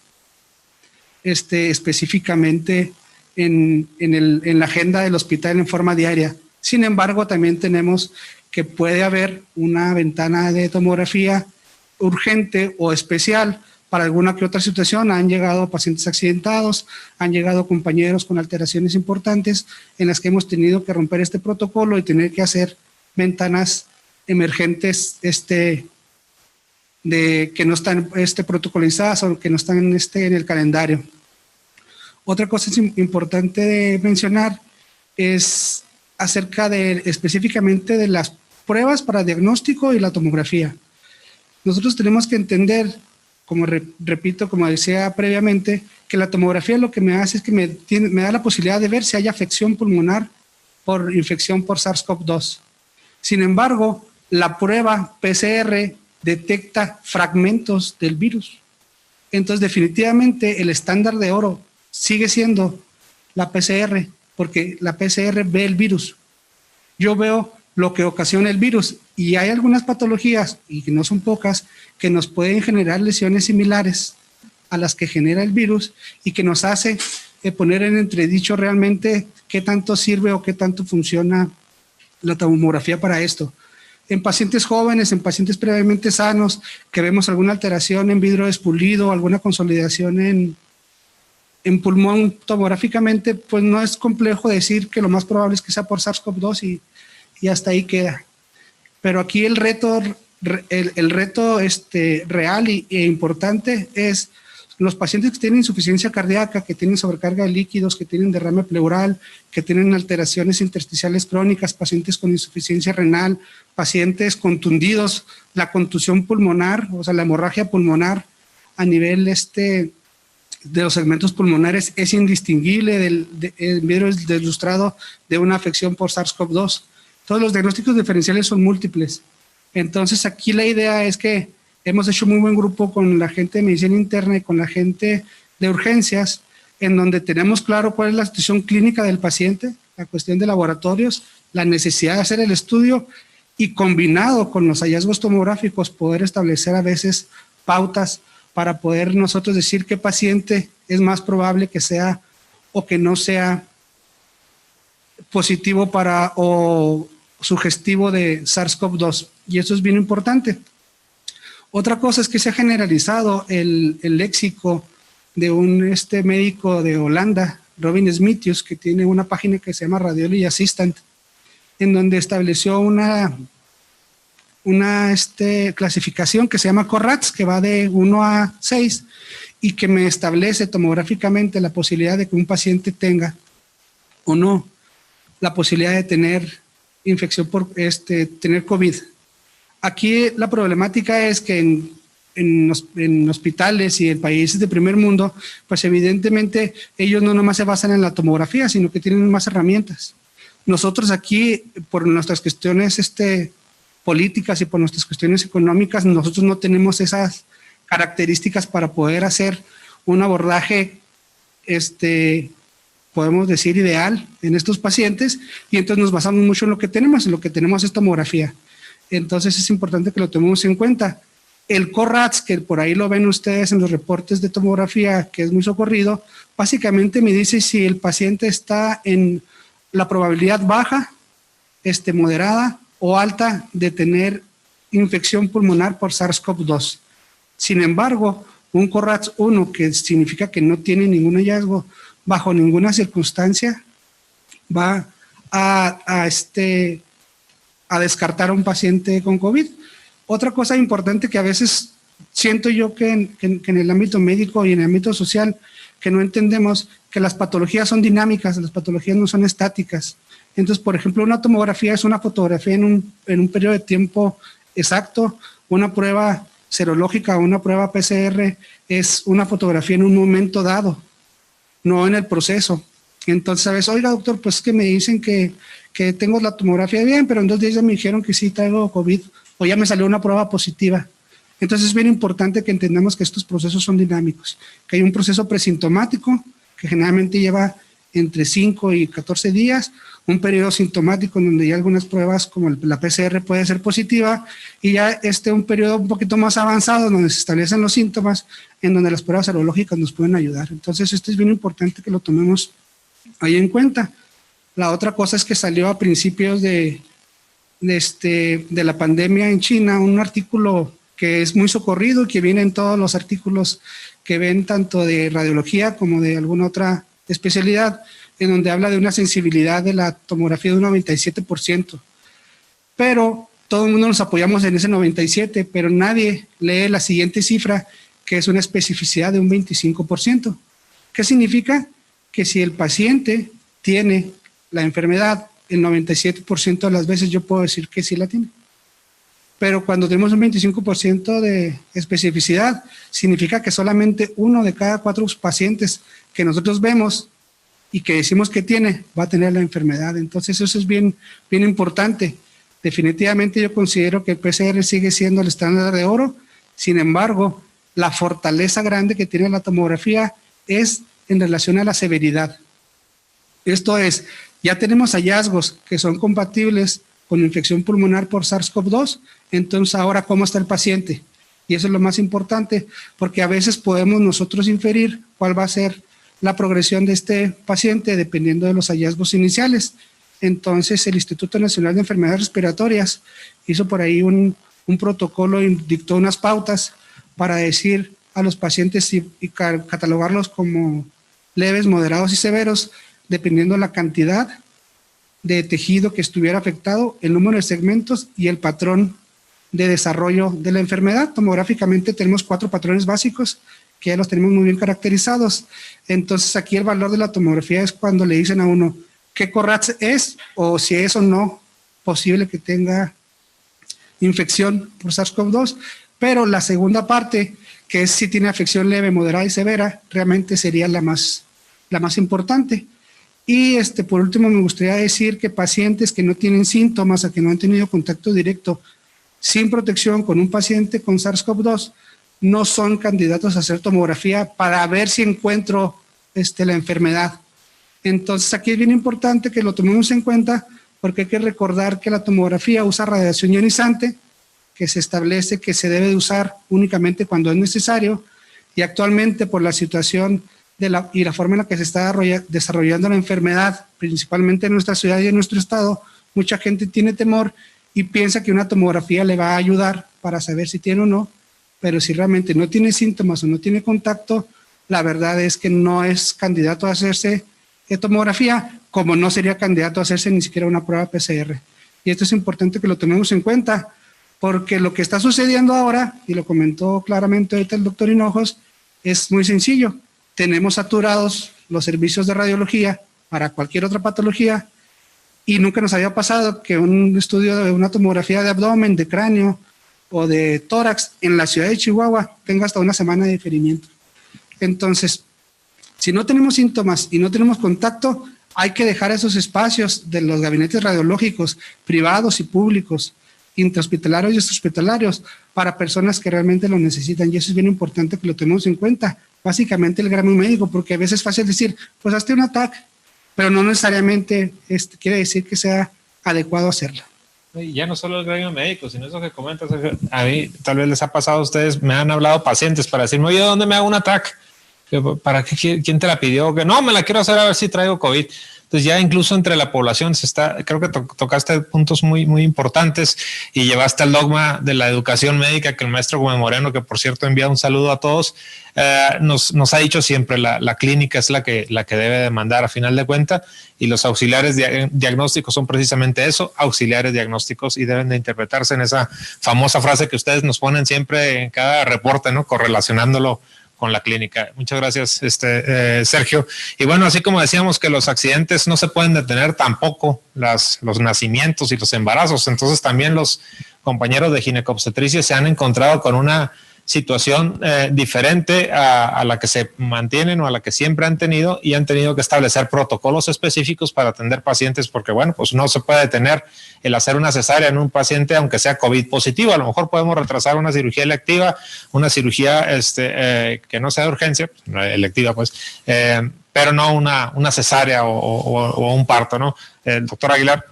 específicamente en la agenda del hospital en forma diaria. Sin embargo, también tenemos que puede haber una ventana de tomografía urgente o especial para alguna que otra situación. Han llegado pacientes accidentados, han llegado compañeros con alteraciones importantes en las que hemos tenido que romper este protocolo y tener que hacer ventanas emergentes que no están protocolizadas o que no están en el calendario. Otra cosa importante de mencionar es acerca específicamente de las pruebas para diagnóstico y la tomografía. Nosotros tenemos que entender, como repito, como decía previamente, que la tomografía lo que me hace es que me da la posibilidad de ver si hay afección pulmonar por infección por SARS-CoV-2. Sin embargo, la prueba PCR detecta fragmentos del virus. Entonces, definitivamente, el estándar de oro sigue siendo la PCR, porque la PCR ve el virus. Yo veo lo que ocasiona el virus y hay algunas patologías, y que no son pocas, que nos pueden generar lesiones similares a las que genera el virus y que nos hace poner en entredicho realmente qué tanto sirve o qué tanto funciona la tomografía para esto. En pacientes jóvenes, en pacientes previamente sanos, que vemos alguna alteración en vidrio expulido, alguna consolidación en pulmón tomográficamente, pues no es complejo decir que lo más probable es que sea por SARS-CoV-2 y hasta ahí queda. Pero aquí el reto real e importante es los pacientes que tienen insuficiencia cardíaca, que tienen sobrecarga de líquidos, que tienen derrame pleural, que tienen alteraciones intersticiales crónicas, pacientes con insuficiencia renal, pacientes contundidos, la contusión pulmonar, o sea, la hemorragia pulmonar a nivel de los segmentos pulmonares es indistinguible del vidrio deslustrado de una afección por SARS-CoV-2. Todos los diagnósticos diferenciales son múltiples. Entonces, aquí la idea es que hemos hecho muy buen grupo con la gente de medicina interna y con la gente de urgencias, en donde tenemos claro cuál es la situación clínica del paciente, la cuestión de laboratorios, la necesidad de hacer el estudio y combinado con los hallazgos tomográficos poder establecer a veces pautas para poder nosotros decir qué paciente es más probable que sea o que no sea positivo o sugestivo de SARS-CoV-2. Y eso es bien importante. Otra cosa es que se ha generalizado el léxico de un médico de Holanda, Robin Smithius, que tiene una página que se llama Radiology Assistant, en donde estableció una clasificación que se llama CORRATS, que va de 1 a 6 y que me establece tomográficamente la posibilidad de que un paciente tenga o no la posibilidad de tener infección por tener COVID. Aquí la problemática es que en hospitales y en países de primer mundo, pues evidentemente ellos no nomás se basan en la tomografía, sino que tienen más herramientas. Nosotros aquí, por nuestras cuestiones políticas y por nuestras cuestiones económicas, nosotros no tenemos esas características para poder hacer un abordaje, podemos decir, ideal en estos pacientes, y entonces nos basamos mucho en lo que tenemos es tomografía. Entonces es importante que lo tomemos en cuenta. El CORRATS, que por ahí lo ven ustedes en los reportes de tomografía, que es muy socorrido, básicamente me dice si el paciente está en la probabilidad baja, moderada o alta de tener infección pulmonar por SARS-CoV-2. Sin embargo, un CORRATS 1, que significa que no tiene ningún hallazgo bajo ninguna circunstancia, va a a descartar a un paciente con COVID. Otra cosa importante que a veces siento yo que en el ámbito médico y en el ámbito social, que no entendemos que las patologías son dinámicas, las patologías no son estáticas. Entonces, por ejemplo, una tomografía es una fotografía en un periodo de tiempo exacto, una prueba serológica o una prueba PCR es una fotografía en un momento dado, no en el proceso. Entonces, ¿sabes? Oiga, doctor, pues es que me dicen que tengo la tomografía bien, pero en 2 días ya me dijeron que sí traigo COVID o ya me salió una prueba positiva. Entonces, es bien importante que entendamos que estos procesos son dinámicos, que hay un proceso presintomático que generalmente lleva entre 5 y 14 días, un periodo sintomático en donde ya algunas pruebas como la PCR puede ser positiva y ya un periodo un poquito más avanzado donde se establecen los síntomas, en donde las pruebas serológicas nos pueden ayudar. Entonces, esto es bien importante que lo tomemos ahí en cuenta. La otra cosa es que salió a principios de la pandemia en China un artículo que es muy socorrido, que viene en todos los artículos que ven tanto de radiología como de alguna otra especialidad, en donde habla de una sensibilidad de la tomografía de un 97%. Pero todo el mundo nos apoyamos en ese 97%, pero nadie lee la siguiente cifra, que es una especificidad de un 25%. ¿Qué significa? Que si el paciente tiene la enfermedad, el 97% de las veces yo puedo decir que sí la tiene. Pero cuando tenemos un 25% de especificidad, significa que solamente 1 de cada 4 pacientes que nosotros vemos y que decimos que tiene, va a tener la enfermedad. Entonces eso es bien, bien importante. Definitivamente yo considero que el PCR sigue siendo el estándar de oro. Sin embargo, la fortaleza grande que tiene la tomografía es en relación a la severidad. Esto es, ya tenemos hallazgos que son compatibles con infección pulmonar por SARS-CoV-2, entonces ahora ¿cómo está el paciente? Y eso es lo más importante, porque a veces podemos nosotros inferir cuál va a ser la progresión de este paciente dependiendo de los hallazgos iniciales. Entonces el Instituto Nacional de Enfermedades Respiratorias hizo por ahí un protocolo y dictó unas pautas para decir a los pacientes y catalogarlos como leves, moderados y severos, dependiendo de la cantidad de tejido que estuviera afectado, el número de segmentos y el patrón de desarrollo de la enfermedad. Tomográficamente tenemos 4 patrones básicos que ya los tenemos muy bien caracterizados. Entonces aquí el valor de la tomografía es cuando le dicen a uno qué CORATS es o si es o no posible que tenga infección por SARS-CoV-2. Pero la segunda parte, que es si tiene afección leve, moderada y severa, realmente sería la más importante. Y por último me gustaría decir que pacientes que no tienen síntomas o que no han tenido contacto directo sin protección con un paciente con SARS-CoV-2 no son candidatos a hacer tomografía para ver si encuentro la enfermedad. Entonces aquí es bien importante que lo tomemos en cuenta porque hay que recordar que la tomografía usa radiación ionizante que se establece que se debe de usar únicamente cuando es necesario y actualmente por la situación y la forma en la que se está desarrollando la enfermedad, principalmente en nuestra ciudad y en nuestro estado, mucha gente tiene temor y piensa que una tomografía le va a ayudar para saber si tiene o no, pero si realmente no tiene síntomas o no tiene contacto, la verdad es que no es candidato a hacerse tomografía, como no sería candidato a hacerse ni siquiera una prueba PCR. Y esto es importante que lo tenemos en cuenta, porque lo que está sucediendo ahora, y lo comentó claramente ahorita el doctor Hinojos, es muy sencillo. Tenemos saturados los servicios de radiología para cualquier otra patología y nunca nos había pasado que un estudio de una tomografía de abdomen, de cráneo o de tórax en la ciudad de Chihuahua tenga hasta una semana de diferimiento. Entonces, si no tenemos síntomas y no tenemos contacto, hay que dejar esos espacios de los gabinetes radiológicos privados y públicos, intrahospitalarios y extrahospitalarios, para personas que realmente lo necesitan. Y eso es bien importante que lo tenemos en cuenta. Básicamente el gremio médico, porque a veces es fácil decir, pues hazte un ataque, pero no necesariamente quiere decir que sea adecuado hacerlo. Y ya no solo el gremio médico, sino eso que comentas, a mí tal vez les ha pasado a ustedes, me han hablado pacientes para decirme, oye, ¿dónde me hago un ataque? ¿Para qué? ¿Quién te la pidió? Que no, me la quiero hacer a ver si traigo COVID. Entonces ya incluso entre la población creo que tocaste puntos muy, muy importantes y llevaste el dogma de la educación médica que el maestro Gómez Moreno, que por cierto envía un saludo a todos, nos ha dicho siempre, la clínica es la que debe de mandar a final de cuentas, y los auxiliares diagnósticos son precisamente eso, auxiliares diagnósticos, y deben de interpretarse en esa famosa frase que ustedes nos ponen siempre en cada reporte, ¿no? Correlacionándolo con la clínica. Muchas gracias, Sergio. Y bueno, así como decíamos que los accidentes no se pueden detener, tampoco los nacimientos y los embarazos. Entonces también los compañeros de ginecobstetricia se han encontrado con una situación diferente a la que se mantienen o a la que siempre han tenido, y han tenido que establecer protocolos específicos para atender pacientes, porque bueno, pues no se puede detener el hacer una cesárea en un paciente aunque sea COVID positivo. A lo mejor podemos retrasar una cirugía electiva, una cirugía que no sea de urgencia, electiva pues, pero no una cesárea o un parto, ¿no? Doctor Aguilar.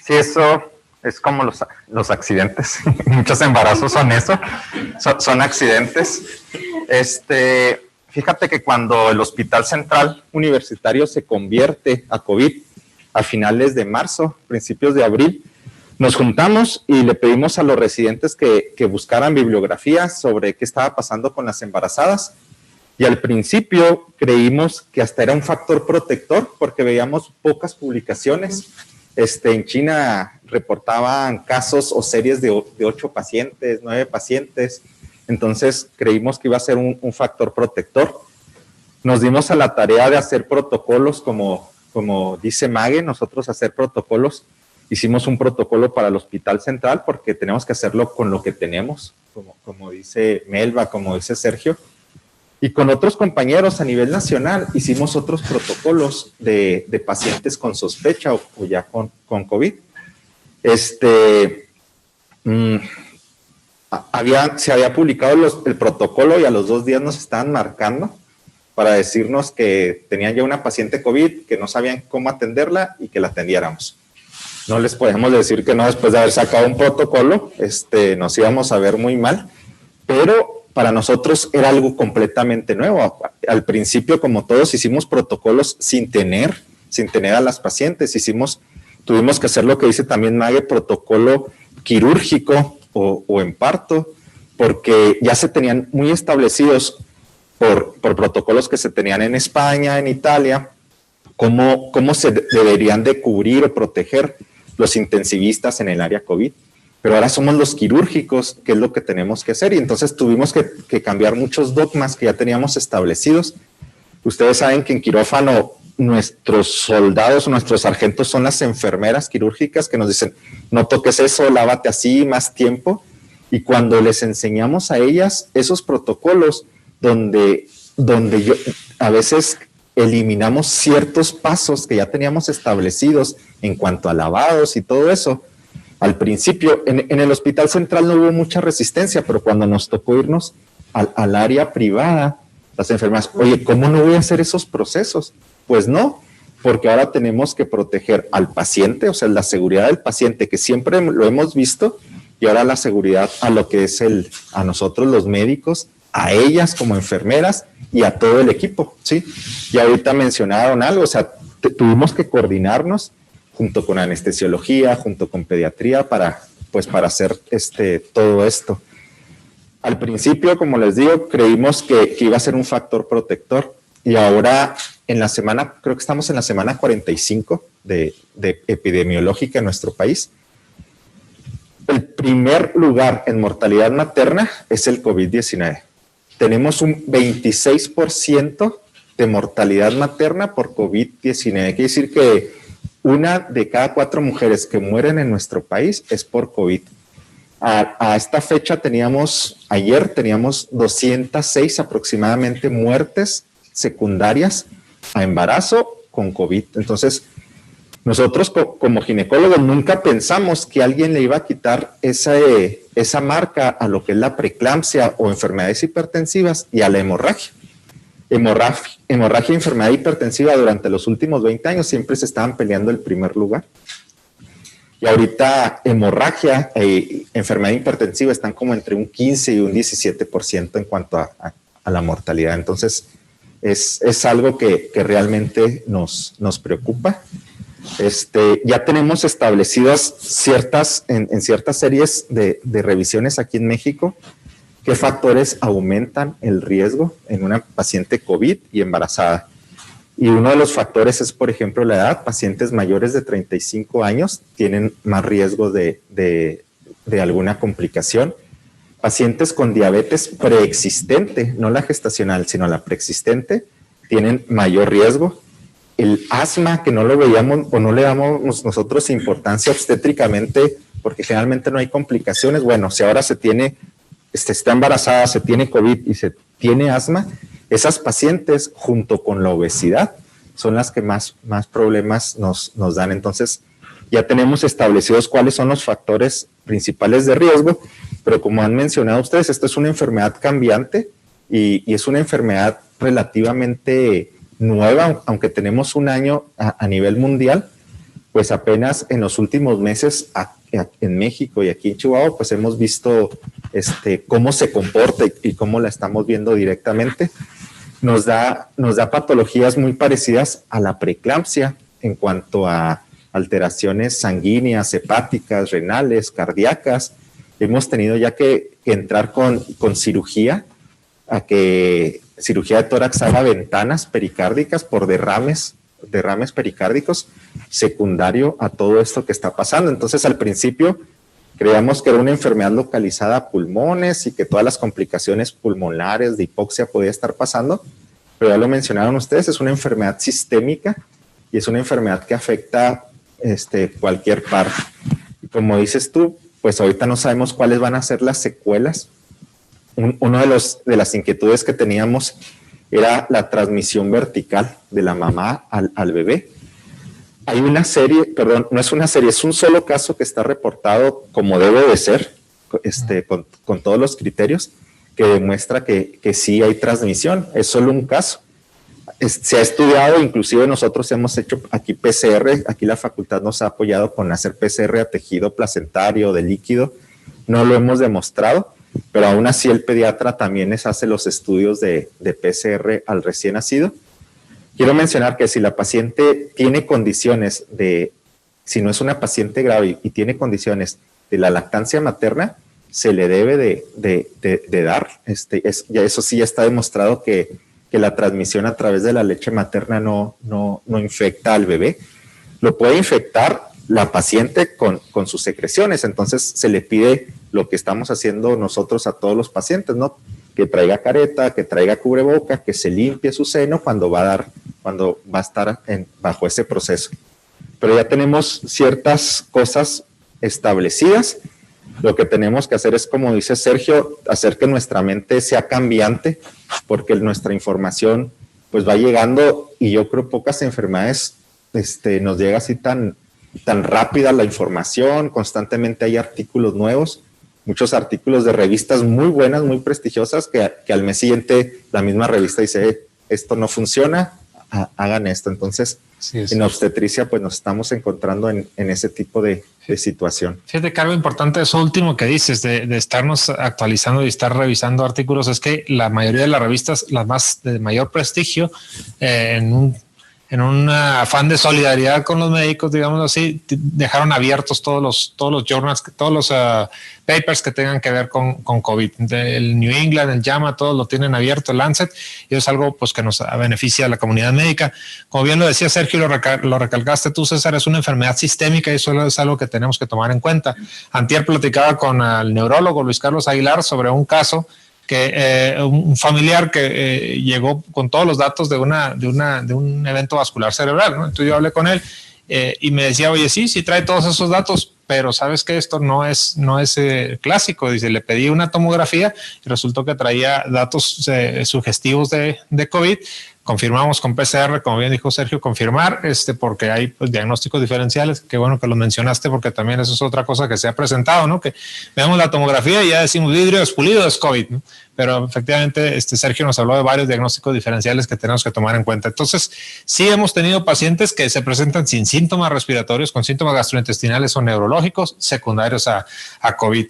Sí, eso es como los accidentes. Muchos embarazos son eso, son accidentes. Fíjate que cuando el Hospital Central Universitario se convierte a COVID a finales de marzo, principios de abril, nos juntamos y le pedimos a los residentes que buscaran bibliografía sobre qué estaba pasando con las embarazadas. Y al principio creímos que hasta era un factor protector porque veíamos pocas publicaciones. En China reportaban casos o series de 8 pacientes, 9 pacientes. Entonces creímos que iba a ser un factor protector. Nos dimos a la tarea de hacer protocolos, como dice Mague, nosotros hacer protocolos. Hicimos un protocolo para el Hospital Central porque tenemos que hacerlo con lo que tenemos, como dice Melba, como dice Sergio. Y con otros compañeros a nivel nacional hicimos otros protocolos de pacientes con sospecha o ya con COVID. Se había publicado el protocolo y a los 2 días nos estaban marcando para decirnos que tenían ya una paciente COVID, que no sabían cómo atenderla y que la atendiéramos. No les podemos decir que no después de haber sacado un protocolo, nos íbamos a ver muy mal, pero para nosotros era algo completamente nuevo. Al principio, como todos, hicimos protocolos sin tener a las pacientes. Tuvimos que hacer lo que dice también Mague, protocolo quirúrgico o en parto, porque ya se tenían muy establecidos por protocolos que se tenían en España, en Italia, cómo se deberían de cubrir o proteger los intensivistas en el área COVID. Pero ahora somos los quirúrgicos, que es lo que tenemos que hacer. Y entonces tuvimos que cambiar muchos dogmas que ya teníamos establecidos. Ustedes saben que en quirófano nuestros soldados, nuestros sargentos son las enfermeras quirúrgicas que nos dicen, no toques eso, lávate así, más tiempo. Y cuando les enseñamos a ellas esos protocolos donde a veces eliminamos ciertos pasos que ya teníamos establecidos en cuanto a lavados y todo eso, al principio, en el Hospital Central no hubo mucha resistencia, pero cuando nos tocó irnos al área privada, las enfermeras, oye, ¿cómo no voy a hacer esos procesos? Pues no, porque ahora tenemos que proteger al paciente, o sea, la seguridad del paciente, que siempre lo hemos visto, y ahora la seguridad a lo que es a nosotros los médicos, a ellas como enfermeras y a todo el equipo, ¿sí? Y ahorita mencionaron algo, o sea, tuvimos que coordinarnos junto con anestesiología, junto con pediatría, para hacer todo esto. Al principio, como les digo, creímos que iba a ser un factor protector, y ahora creo que estamos en la semana 45 de epidemiológica en nuestro país. El primer lugar en mortalidad materna es el COVID-19. Tenemos un 26% de mortalidad materna por COVID-19. Quiere decir que 1 de cada 4 mujeres que mueren en nuestro país es por COVID. A esta fecha ayer teníamos 206 aproximadamente muertes secundarias a embarazo con COVID. Entonces, nosotros como ginecólogos nunca pensamos que alguien le iba a quitar esa marca a lo que es la preeclampsia o enfermedades hipertensivas y a la hemorragia. Hemorragia y enfermedad hipertensiva durante los últimos 20 años siempre se estaban peleando el primer lugar. Y ahorita hemorragia e enfermedad hipertensiva están como entre un 15 y un 17% en cuanto a la mortalidad. Entonces, Es algo que realmente nos preocupa. Ya tenemos establecidas en ciertas series de revisiones aquí en México qué factores aumentan el riesgo en una paciente COVID y embarazada. Y uno de los factores es, por ejemplo, la edad. Pacientes mayores de 35 años tienen más riesgo de alguna complicación. Pacientes con diabetes preexistente, no la gestacional, sino la preexistente, tienen mayor riesgo. El asma, que no lo veíamos o no le damos nosotros importancia obstétricamente, porque generalmente no hay complicaciones. Bueno, si ahora está embarazada, se tiene COVID y se tiene asma, esas pacientes junto con la obesidad son las que más problemas nos dan. Entonces, ya tenemos establecidos cuáles son los factores principales de riesgo, pero como han mencionado ustedes, esto es una enfermedad cambiante y es una enfermedad relativamente nueva, aunque tenemos un año a nivel mundial, pues apenas en los últimos meses en México y aquí en Chihuahua, pues hemos visto cómo se comporta y cómo la estamos viendo directamente. Nos da patologías muy parecidas a la preeclampsia en cuanto a alteraciones sanguíneas, hepáticas, renales, cardíacas. Hemos tenido ya que entrar con cirugía, cirugía de tórax haga ventanas pericárdicas por derrames pericárdicos, secundario a todo esto que está pasando. Entonces, al principio creíamos que era una enfermedad localizada a pulmones y que todas las complicaciones pulmonares de hipoxia podía estar pasando, pero ya lo mencionaron ustedes, es una enfermedad sistémica y es una enfermedad que afecta cualquier parte. Y como dices tú, pues ahorita no sabemos cuáles van a ser las secuelas. Uno de las inquietudes que teníamos era la transmisión vertical de la mamá al bebé. Hay una serie, perdón, no es una serie, es un solo caso que está reportado como debe de ser, con todos los criterios, que demuestra que sí hay transmisión. Es solo un caso. Se ha estudiado, inclusive nosotros hemos hecho aquí PCR, aquí la facultad nos ha apoyado con hacer PCR a tejido placentario, de líquido. No lo hemos demostrado, pero aún así el pediatra también hace los estudios de PCR al recién nacido. Quiero mencionar que si la paciente tiene condiciones si no es una paciente grave y tiene condiciones de la lactancia materna, se le debe de dar. Eso sí ya está demostrado que la transmisión a través de la leche materna no infecta al bebé. Lo puede infectar la paciente con sus secreciones, entonces se le pide lo que estamos haciendo nosotros a todos los pacientes, ¿no? Que traiga careta, que traiga cubreboca, que se limpie su seno cuando va a estar bajo ese proceso. Pero ya tenemos ciertas cosas establecidas. Lo que tenemos que hacer es, como dice Sergio, hacer que nuestra mente sea cambiante, porque nuestra información pues va llegando y yo creo pocas enfermedades nos llega así tan rápida la información. Constantemente hay artículos nuevos, muchos artículos de revistas muy buenas, muy prestigiosas, que al mes siguiente la misma revista dice, esto no funciona, hagan esto. Entonces, sí, en obstetricia pues nos estamos encontrando en ese tipo de situación. Fíjate que algo importante, eso último que dices, de estarnos actualizando y estar revisando artículos, es que la mayoría de las revistas, las más de mayor prestigio, en un afán de solidaridad con los médicos, digamos así, dejaron abiertos todos los journals, todos los papers que tengan que ver con COVID. El New England, el JAMA, todos lo tienen abierto, el Lancet, y es algo pues que nos beneficia a la comunidad médica. Como bien lo decía Sergio y lo recalcaste tú, César, es una enfermedad sistémica y eso es algo que tenemos que tomar en cuenta. Antier platicaba con el neurólogo Luis Carlos Aguilar sobre un caso que un familiar que llegó con todos los datos de un evento vascular cerebral, ¿no? Entonces yo hablé con él y me decía, oye, sí trae todos esos datos, pero sabes que esto no es clásico. Dice, le pedí una tomografía y resultó que traía datos sugestivos de COVID. Confirmamos con PCR, como bien dijo Sergio, confirmar, porque hay pues, diagnósticos diferenciales. Qué bueno que lo mencionaste, porque también eso es otra cosa que se ha presentado, ¿no? Que veamos la tomografía y ya decimos vidrio expulido es COVID, ¿no? Pero efectivamente Sergio nos habló de varios diagnósticos diferenciales que tenemos que tomar en cuenta. Entonces, sí hemos tenido pacientes que se presentan sin síntomas respiratorios, con síntomas gastrointestinales o neurológicos secundarios a COVID.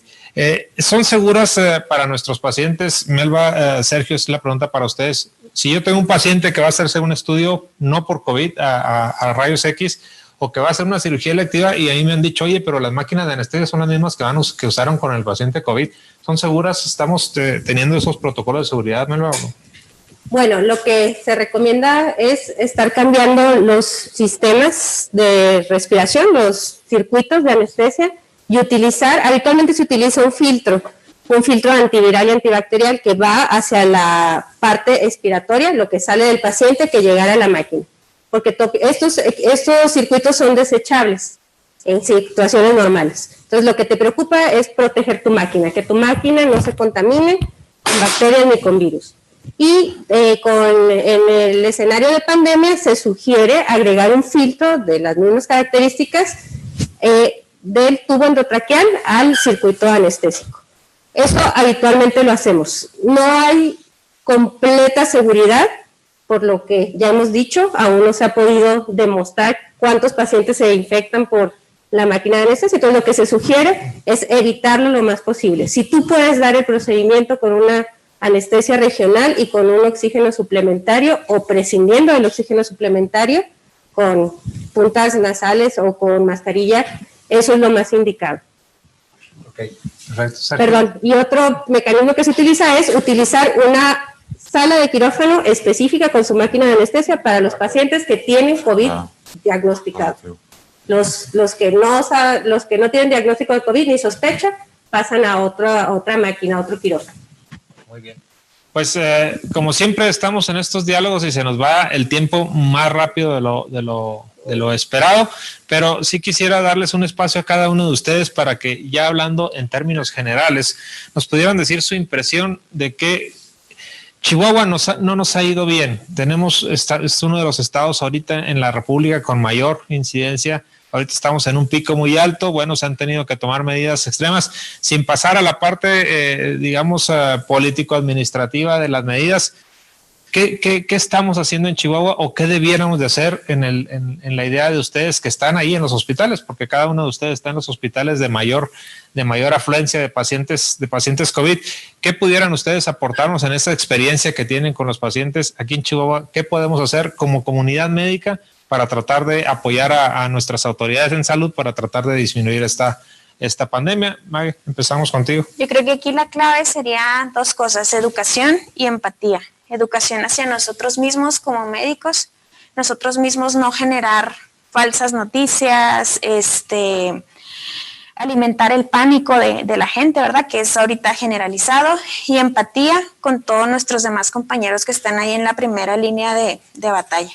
¿Son seguras para nuestros pacientes? Melba, Sergio, es la pregunta para ustedes. si yo tengo un paciente que va a hacerse un estudio no por COVID a rayos X, o que va a hacer una cirugía electiva y ahí me han dicho, oye, pero las máquinas de anestesia son las mismas que usaron con el paciente COVID. ¿Son seguras? ¿Estamos teniendo esos protocolos de seguridad, Melo? Bueno, lo que se recomienda es estar cambiando los sistemas de respiración, los circuitos de anestesia, y habitualmente se utiliza un filtro antiviral y antibacterial que va hacia la parte expiratoria, lo que sale del paciente que llegara a la máquina. Porque estos circuitos son desechables en situaciones normales. Entonces, lo que te preocupa es proteger tu máquina, que tu máquina no se contamine con bacterias ni con virus. Y en el escenario de pandemia se sugiere agregar un filtro de las mismas características del tubo endotraqueal al circuito anestésico. Eso habitualmente lo hacemos. No hay completa seguridad, por lo que ya hemos dicho, aún no se ha podido demostrar cuántos pacientes se infectan por la máquina de anestesia. Entonces, lo que se sugiere es evitarlo lo más posible. Si tú puedes dar el procedimiento con una anestesia regional y con un oxígeno suplementario o prescindiendo del oxígeno suplementario con puntas nasales o con mascarilla, eso es lo más indicado. Okay. Perfecto. Perdón, y otro mecanismo que se utiliza es utilizar una sala de quirófano específica con su máquina de anestesia para los pacientes que tienen COVID diagnosticado. Los que no tienen diagnóstico de COVID ni sospecha pasan a otra máquina, a otro quirófano. Muy bien. Pues como siempre estamos en estos diálogos y se nos va el tiempo más rápido de lo esperado, pero sí quisiera darles un espacio a cada uno de ustedes para que, ya hablando en términos generales, nos pudieran decir su impresión de que Chihuahua no nos ha ido bien. Es uno de los estados ahorita en la República con mayor incidencia. Ahorita estamos en un pico muy alto. Bueno, se han tenido que tomar medidas extremas sin pasar a la parte, político-administrativa de las medidas. ¿Qué estamos haciendo en Chihuahua o qué debiéramos de hacer en la idea de ustedes que están ahí en los hospitales? Porque cada uno de ustedes está en los hospitales de mayor afluencia de pacientes COVID. ¿Qué pudieran ustedes aportarnos en esa experiencia que tienen con los pacientes aquí en Chihuahua? ¿Qué podemos hacer como comunidad médica para tratar de apoyar a nuestras autoridades en salud para tratar de disminuir esta pandemia? Maggie, empezamos contigo. Yo creo que aquí la clave sería dos cosas: educación y empatía. Educación hacia nosotros mismos como médicos, nosotros mismos no generar falsas noticias, alimentar el pánico de la gente, ¿verdad? Que es ahorita generalizado, y empatía con todos nuestros demás compañeros que están ahí en la primera línea de batalla.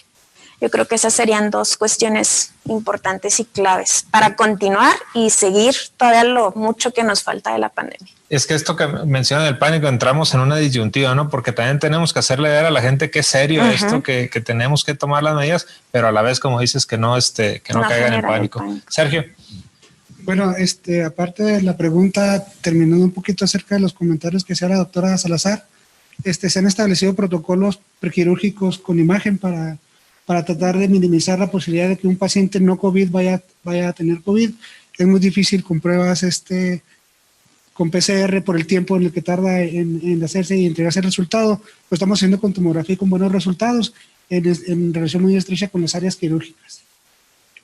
Yo creo que esas serían dos cuestiones importantes y claves para continuar y seguir todavía lo mucho que nos falta de la pandemia. Es que esto que mencionan el pánico, entramos en una disyuntiva, ¿no? Porque también tenemos que hacerle ver a la gente que es serio esto, que tenemos que tomar las medidas, pero a la vez, como dices, que no caigan en pánico. Sergio. Bueno, aparte de la pregunta, terminando un poquito acerca de los comentarios que hacía la doctora Salazar, se han establecido protocolos prequirúrgicos con imagen para tratar de minimizar la posibilidad de que un paciente no COVID vaya a tener COVID. Es muy difícil con pruebas con PCR por el tiempo en el que tarda en hacerse y entregarse el resultado. Lo estamos haciendo con tomografía y con buenos resultados en relación muy estrecha con las áreas quirúrgicas.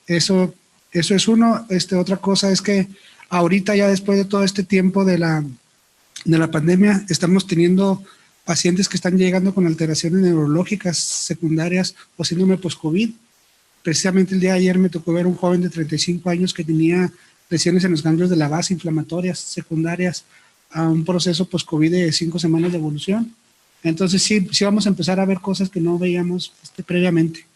Eso es uno. Otra cosa es que ahorita, ya después de todo este tiempo de la pandemia, estamos teniendo pacientes que están llegando con alteraciones neurológicas secundarias o síndrome post-COVID. Precisamente el día de ayer me tocó ver un joven de 35 años que tenía lesiones en los ganglios de la base inflamatorias secundarias a un proceso post-COVID de 5 semanas de evolución. Entonces sí vamos a empezar a ver cosas que no veíamos previamente.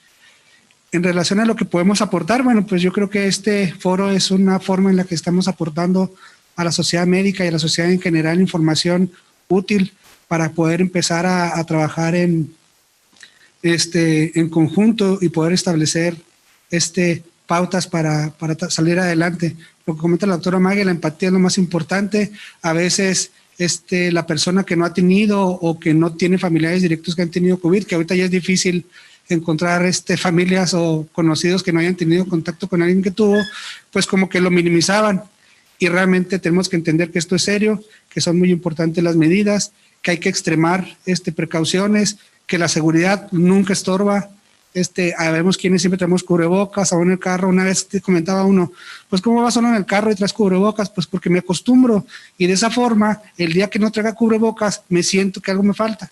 En relación a lo que podemos aportar, bueno, pues yo creo que este foro es una forma en la que estamos aportando a la sociedad médica y a la sociedad en general información útil para poder empezar a trabajar en conjunto y poder establecer pautas para salir adelante. Lo que comenta la doctora Maggie, la empatía es lo más importante. A veces la persona que no ha tenido o que no tiene familiares directos que han tenido COVID, que ahorita ya es difícil encontrar familias o conocidos que no hayan tenido contacto con alguien que tuvo, pues como que lo minimizaban. Y realmente tenemos que entender que esto es serio, que son muy importantes las medidas, que hay que extremar precauciones, que la seguridad nunca estorba. Sabemos quienes siempre tenemos cubrebocas, aún en el carro. Una vez te comentaba uno, pues ¿cómo vas solo en el carro y traes cubrebocas? Pues porque me acostumbro, y de esa forma, el día que no traiga cubrebocas, me siento que algo me falta.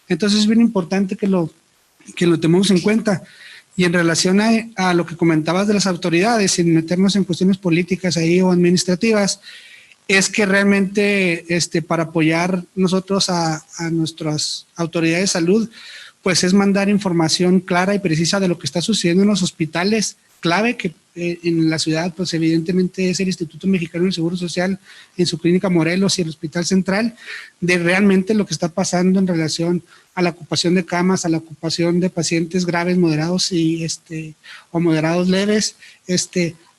Entonces es bien importante que lo tomemos en cuenta. Y en relación a lo que comentabas de las autoridades, sin meternos en cuestiones políticas ahí o administrativas, es que realmente para apoyar nosotros a nuestras autoridades de salud, pues es mandar información clara y precisa de lo que está sucediendo en los hospitales clave, que en la ciudad pues evidentemente es el Instituto Mexicano del Seguro Social en su clínica Morelos y el Hospital Central, de realmente lo que está pasando en relación a la ocupación de camas, a la ocupación de pacientes graves, moderados o moderados leves,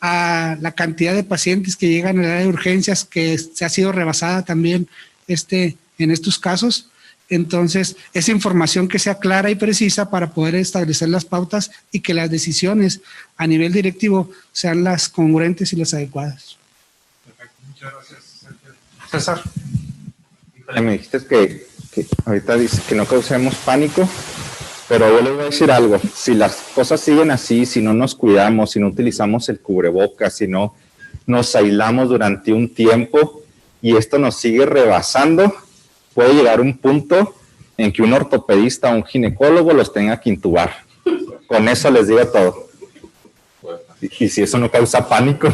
a la cantidad de pacientes que llegan al área de urgencias, que se ha sido rebasada también en estos casos. Entonces, esa información que sea clara y precisa para poder establecer las pautas y que las decisiones a nivel directivo sean las congruentes y las adecuadas. Perfecto, muchas gracias. César. Me dijiste que ahorita dice que no causemos pánico, pero yo les voy a decir algo. Si las cosas siguen así, si no nos cuidamos, si no utilizamos el cubrebocas, si no nos aislamos durante un tiempo y esto nos sigue rebasando, puede llegar un punto en que un ortopedista o un ginecólogo los tenga que intubar. Con eso les digo todo. Y si eso no causa pánico,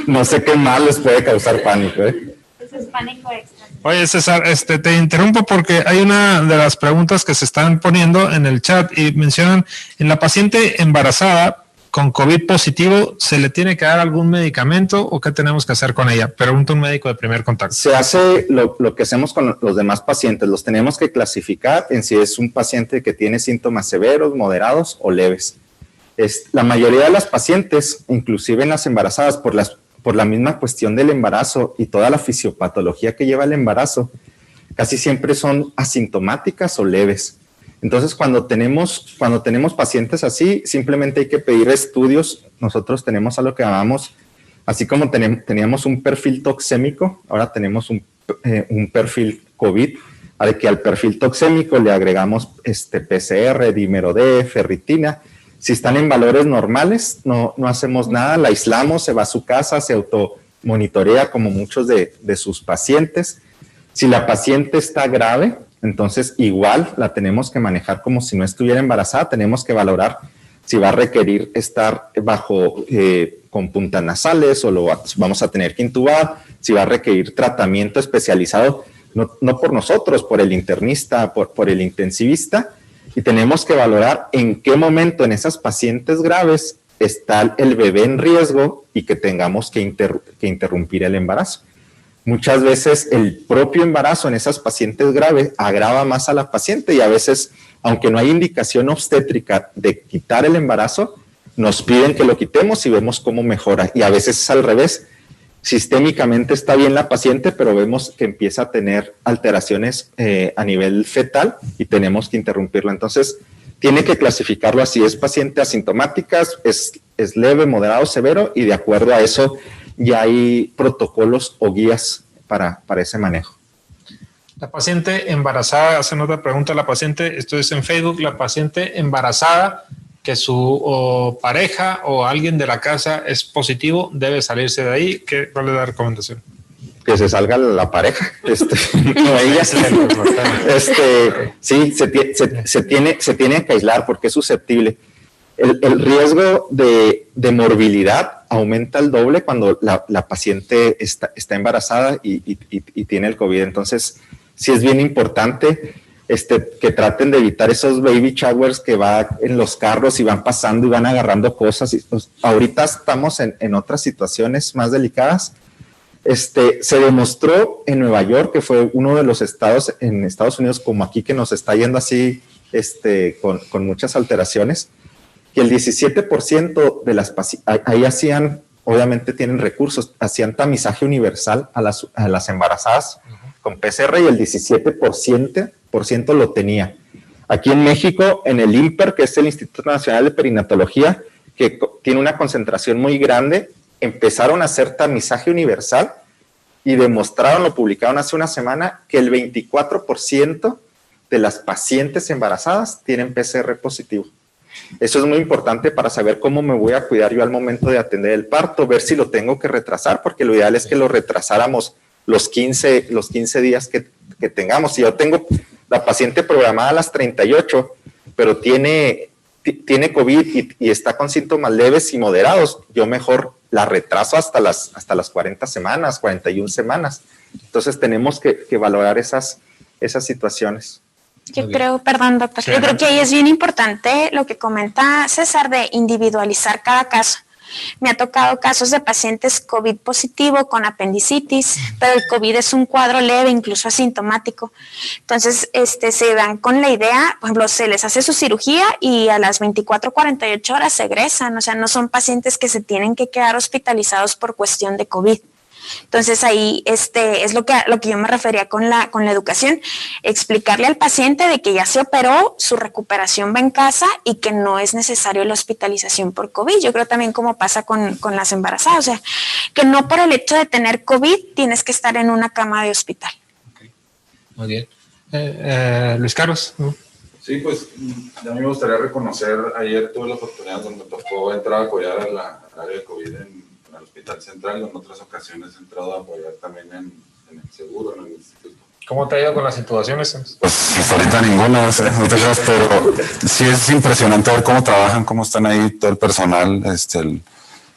no sé qué más les puede causar pánico. Eso es pánico extra. Oye, César, te interrumpo porque hay una de las preguntas que se están poniendo en el chat y mencionan, en la paciente embarazada con COVID positivo, ¿se le tiene que dar algún medicamento o qué tenemos que hacer con ella? Pregunta un médico de primer contacto. Se hace lo que hacemos con los demás pacientes. Los tenemos que clasificar en si es un paciente que tiene síntomas severos, moderados o leves. La mayoría de las pacientes, inclusive en las embarazadas, por la misma cuestión del embarazo y toda la fisiopatología que lleva el embarazo, casi siempre son asintomáticas o leves. Entonces, cuando tenemos pacientes así, simplemente hay que pedir estudios. Nosotros tenemos a lo que llamamos, así como teníamos un perfil toxémico, ahora tenemos un perfil COVID, al que al perfil toxémico le agregamos PCR, dímero D, ferritina. Si están en valores normales, no hacemos nada, la aislamos, se va a su casa, se automonitorea como muchos de sus pacientes. Si la paciente está grave, entonces igual la tenemos que manejar como si no estuviera embarazada. Tenemos que valorar si va a requerir estar con puntas nasales o lo vamos a tener que intubar, si va a requerir tratamiento especializado, no por nosotros, por el internista, por el intensivista, y tenemos que valorar en qué momento en esas pacientes graves está el bebé en riesgo y que tengamos que interrumpir el embarazo. Muchas veces el propio embarazo en esas pacientes graves agrava más a la paciente y a veces, aunque no hay indicación obstétrica de quitar el embarazo, nos piden que lo quitemos y vemos cómo mejora. Y a veces es al revés. Sistémicamente está bien la paciente, pero vemos que empieza a tener alteraciones a nivel fetal y tenemos que interrumpirlo. Entonces, tiene que clasificarlo así. Es paciente asintomática, es leve, moderado, severo, y de acuerdo a eso ya hay protocolos o guías para ese manejo. La paciente embarazada, hacen otra pregunta, la paciente, esto es en Facebook, la paciente embarazada que su pareja o alguien de la casa es positivo, debe salirse de ahí. ¿Cuál es la recomendación? Que se salga la pareja. No, ella. Sí, se tiene que aislar porque es susceptible. El riesgo de morbilidad aumenta el doble cuando la paciente está embarazada y tiene el COVID. Entonces, sí es bien importante que traten de evitar esos baby showers que va en los carros y van pasando y van agarrando cosas. Ahorita estamos en otras situaciones más delicadas. Se demostró en Nueva York, que fue uno de los estados en Estados Unidos como aquí que nos está yendo así con muchas alteraciones, que el 17% de las pacientes, ahí hacían, obviamente tienen recursos, hacían tamizaje universal a las embarazadas con PCR y el 17% lo tenía. Aquí en México, en el INPER, que es el Instituto Nacional de Perinatología, que tiene una concentración muy grande, empezaron a hacer tamizaje universal y demostraron, lo publicaron hace una semana, que el 24% de las pacientes embarazadas tienen PCR positivo. Eso es muy importante para saber cómo me voy a cuidar yo al momento de atender el parto, ver si lo tengo que retrasar, porque lo ideal es que lo retrasáramos los 15 días que tengamos. Si yo tengo la paciente programada a las 38, pero tiene COVID y está con síntomas leves y moderados, yo mejor la retraso hasta las 40 semanas, 41 semanas. Entonces tenemos que valorar esas situaciones. Yo creo, perdón, doctor, yo creo que ahí es bien importante lo que comenta César de individualizar cada caso. Me ha tocado casos de pacientes COVID positivo con apendicitis, pero el COVID es un cuadro leve, incluso asintomático. Entonces, se dan con la idea, por ejemplo, se les hace su cirugía y a las 24, 48 horas se egresan. O sea, no son pacientes que se tienen que quedar hospitalizados por cuestión de COVID. Entonces ahí es lo que yo me refería con la educación, explicarle al paciente de que ya se operó, su recuperación va en casa y que no es necesario la hospitalización por COVID. Yo creo también como pasa con las embarazadas, o sea, que no por el hecho de tener COVID tienes que estar en una cama de hospital. Okay. Muy bien. Luis Carlos. Sí, pues a mí me gustaría reconocer, ayer tuve la oportunidad donde me tocó entrar a apoyar al área de COVID en el Hospital Central, en otras ocasiones he entrado a apoyar también en el seguro, en el instituto. ¿Cómo te ha ido con las situaciones? Pues hasta ahorita ninguna, no te creas, pero sí es impresionante ver cómo trabajan, cómo están ahí todo el personal,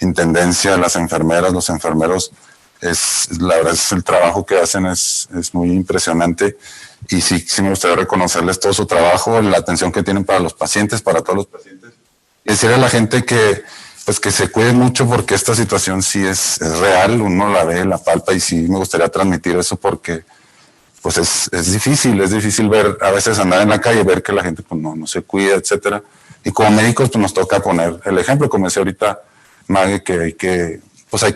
intendencia, las enfermeras, los enfermeros, la verdad es el trabajo que hacen es muy impresionante y sí me gustaría reconocerles todo su trabajo, la atención que tienen para los pacientes, para todos los pacientes. Y decirle a la gente que se cuide mucho porque esta situación sí es real, uno la ve, la palpa y sí me gustaría transmitir eso porque pues es difícil ver, a veces andar en la calle y ver que la gente pues no se cuida, etcétera. Y como médicos pues nos toca poner el ejemplo, como decía ahorita Maggie, que hay que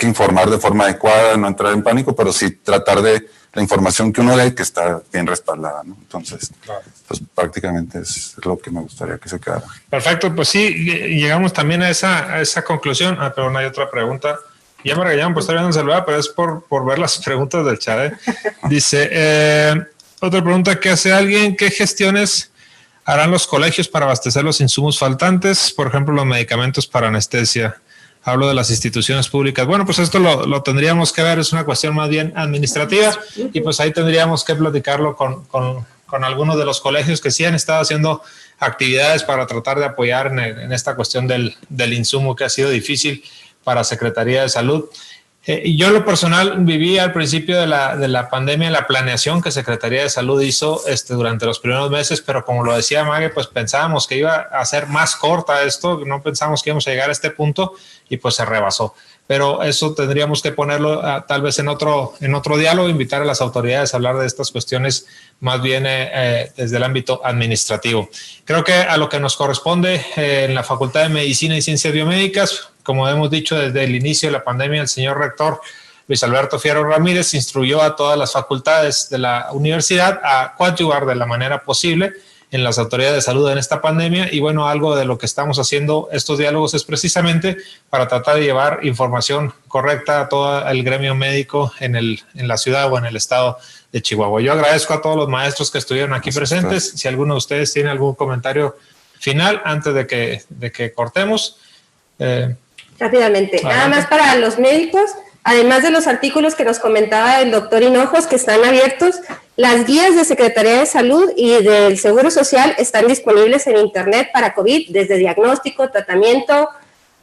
informar de forma adecuada, no entrar en pánico, pero sí tratar de la información que uno dé que está bien respaldada, ¿no? Entonces, claro, pues prácticamente es lo que me gustaría que se quedara. Perfecto, pues sí, llegamos también a esa conclusión. Pero no hay otra pregunta. Ya me regañaron por estar viendo el celular, pero es por ver las preguntas del chat. Dice, otra pregunta que hace alguien, ¿qué gestiones harán los colegios para abastecer los insumos faltantes? Por ejemplo, los medicamentos para anestesia. Hablo de las instituciones públicas. Bueno, pues esto lo tendríamos que ver, es una cuestión más bien administrativa y pues ahí tendríamos que platicarlo con algunos de los colegios que sí han estado haciendo actividades para tratar de apoyar en esta cuestión del insumo que ha sido difícil para Secretaría de Salud. Y yo en lo personal viví al principio de la pandemia la planeación que Secretaría de Salud hizo durante los primeros meses, pero como lo decía Mague, pues pensábamos que iba a ser más corta esto, no pensábamos que íbamos a llegar a este punto y pues se rebasó. Pero eso tendríamos que ponerlo tal vez en otro diálogo, invitar a las autoridades a hablar de estas cuestiones más bien desde el ámbito administrativo. Creo que a lo que nos corresponde en la Facultad de Medicina y Ciencias Biomédicas, como hemos dicho desde el inicio de la pandemia, el señor rector Luis Alberto Fierro Ramírez instruyó a todas las facultades de la universidad a coadyuvar de la manera posible en las autoridades de salud en esta pandemia y bueno, algo de lo que estamos haciendo estos diálogos es precisamente para tratar de llevar información correcta a todo el gremio médico en la ciudad o en el estado de Chihuahua. Yo agradezco a todos los maestros que estuvieron aquí presentes. Si alguno de ustedes tiene algún comentario final antes de que cortemos. Rápidamente, nada más para los médicos, además de los artículos que nos comentaba el doctor Hinojos que están abiertos, las guías de Secretaría de Salud y del Seguro Social están disponibles en internet para COVID, desde diagnóstico, tratamiento,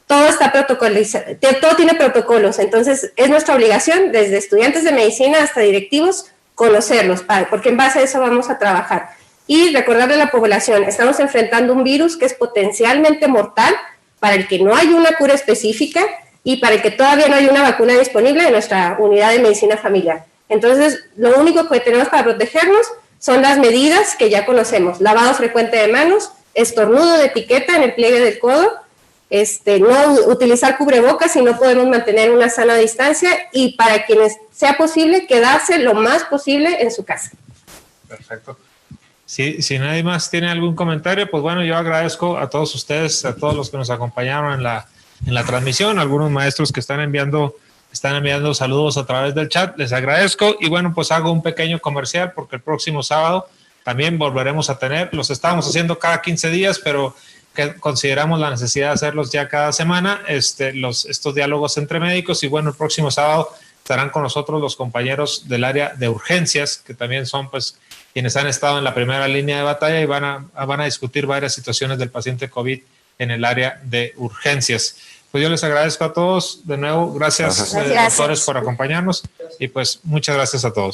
todo está protocolizado, todo tiene protocolos, entonces es nuestra obligación desde estudiantes de medicina hasta directivos conocerlos, porque en base a eso vamos a trabajar. Y recordarle a la población, estamos enfrentando un virus que es potencialmente mortal, para el que no hay una cura específica y para el que todavía no hay una vacuna disponible en nuestra unidad de medicina familiar. Entonces, lo único que tenemos para protegernos son las medidas que ya conocemos. Lavado frecuente de manos, estornudo de etiqueta en el pliegue del codo, no utilizar cubrebocas si no podemos mantener una sana distancia y para quienes sea posible, quedarse lo más posible en su casa. Perfecto. Si nadie más tiene algún comentario, pues bueno, yo agradezco a todos ustedes, a todos los que nos acompañaron en la transmisión, algunos maestros que están enviando saludos a través del chat, les agradezco y bueno, pues hago un pequeño comercial porque el próximo sábado también volveremos a tener. Los estábamos haciendo cada 15 días, pero que consideramos la necesidad de hacerlos ya cada semana, estos diálogos entre médicos. Y bueno, el próximo sábado estarán con nosotros los compañeros del área de urgencias, que también son pues quienes han estado en la primera línea de batalla y van a discutir varias situaciones del paciente COVID en el área de urgencias. Pues yo les agradezco a todos de nuevo. Gracias. Doctores, por acompañarnos y pues muchas gracias a todos.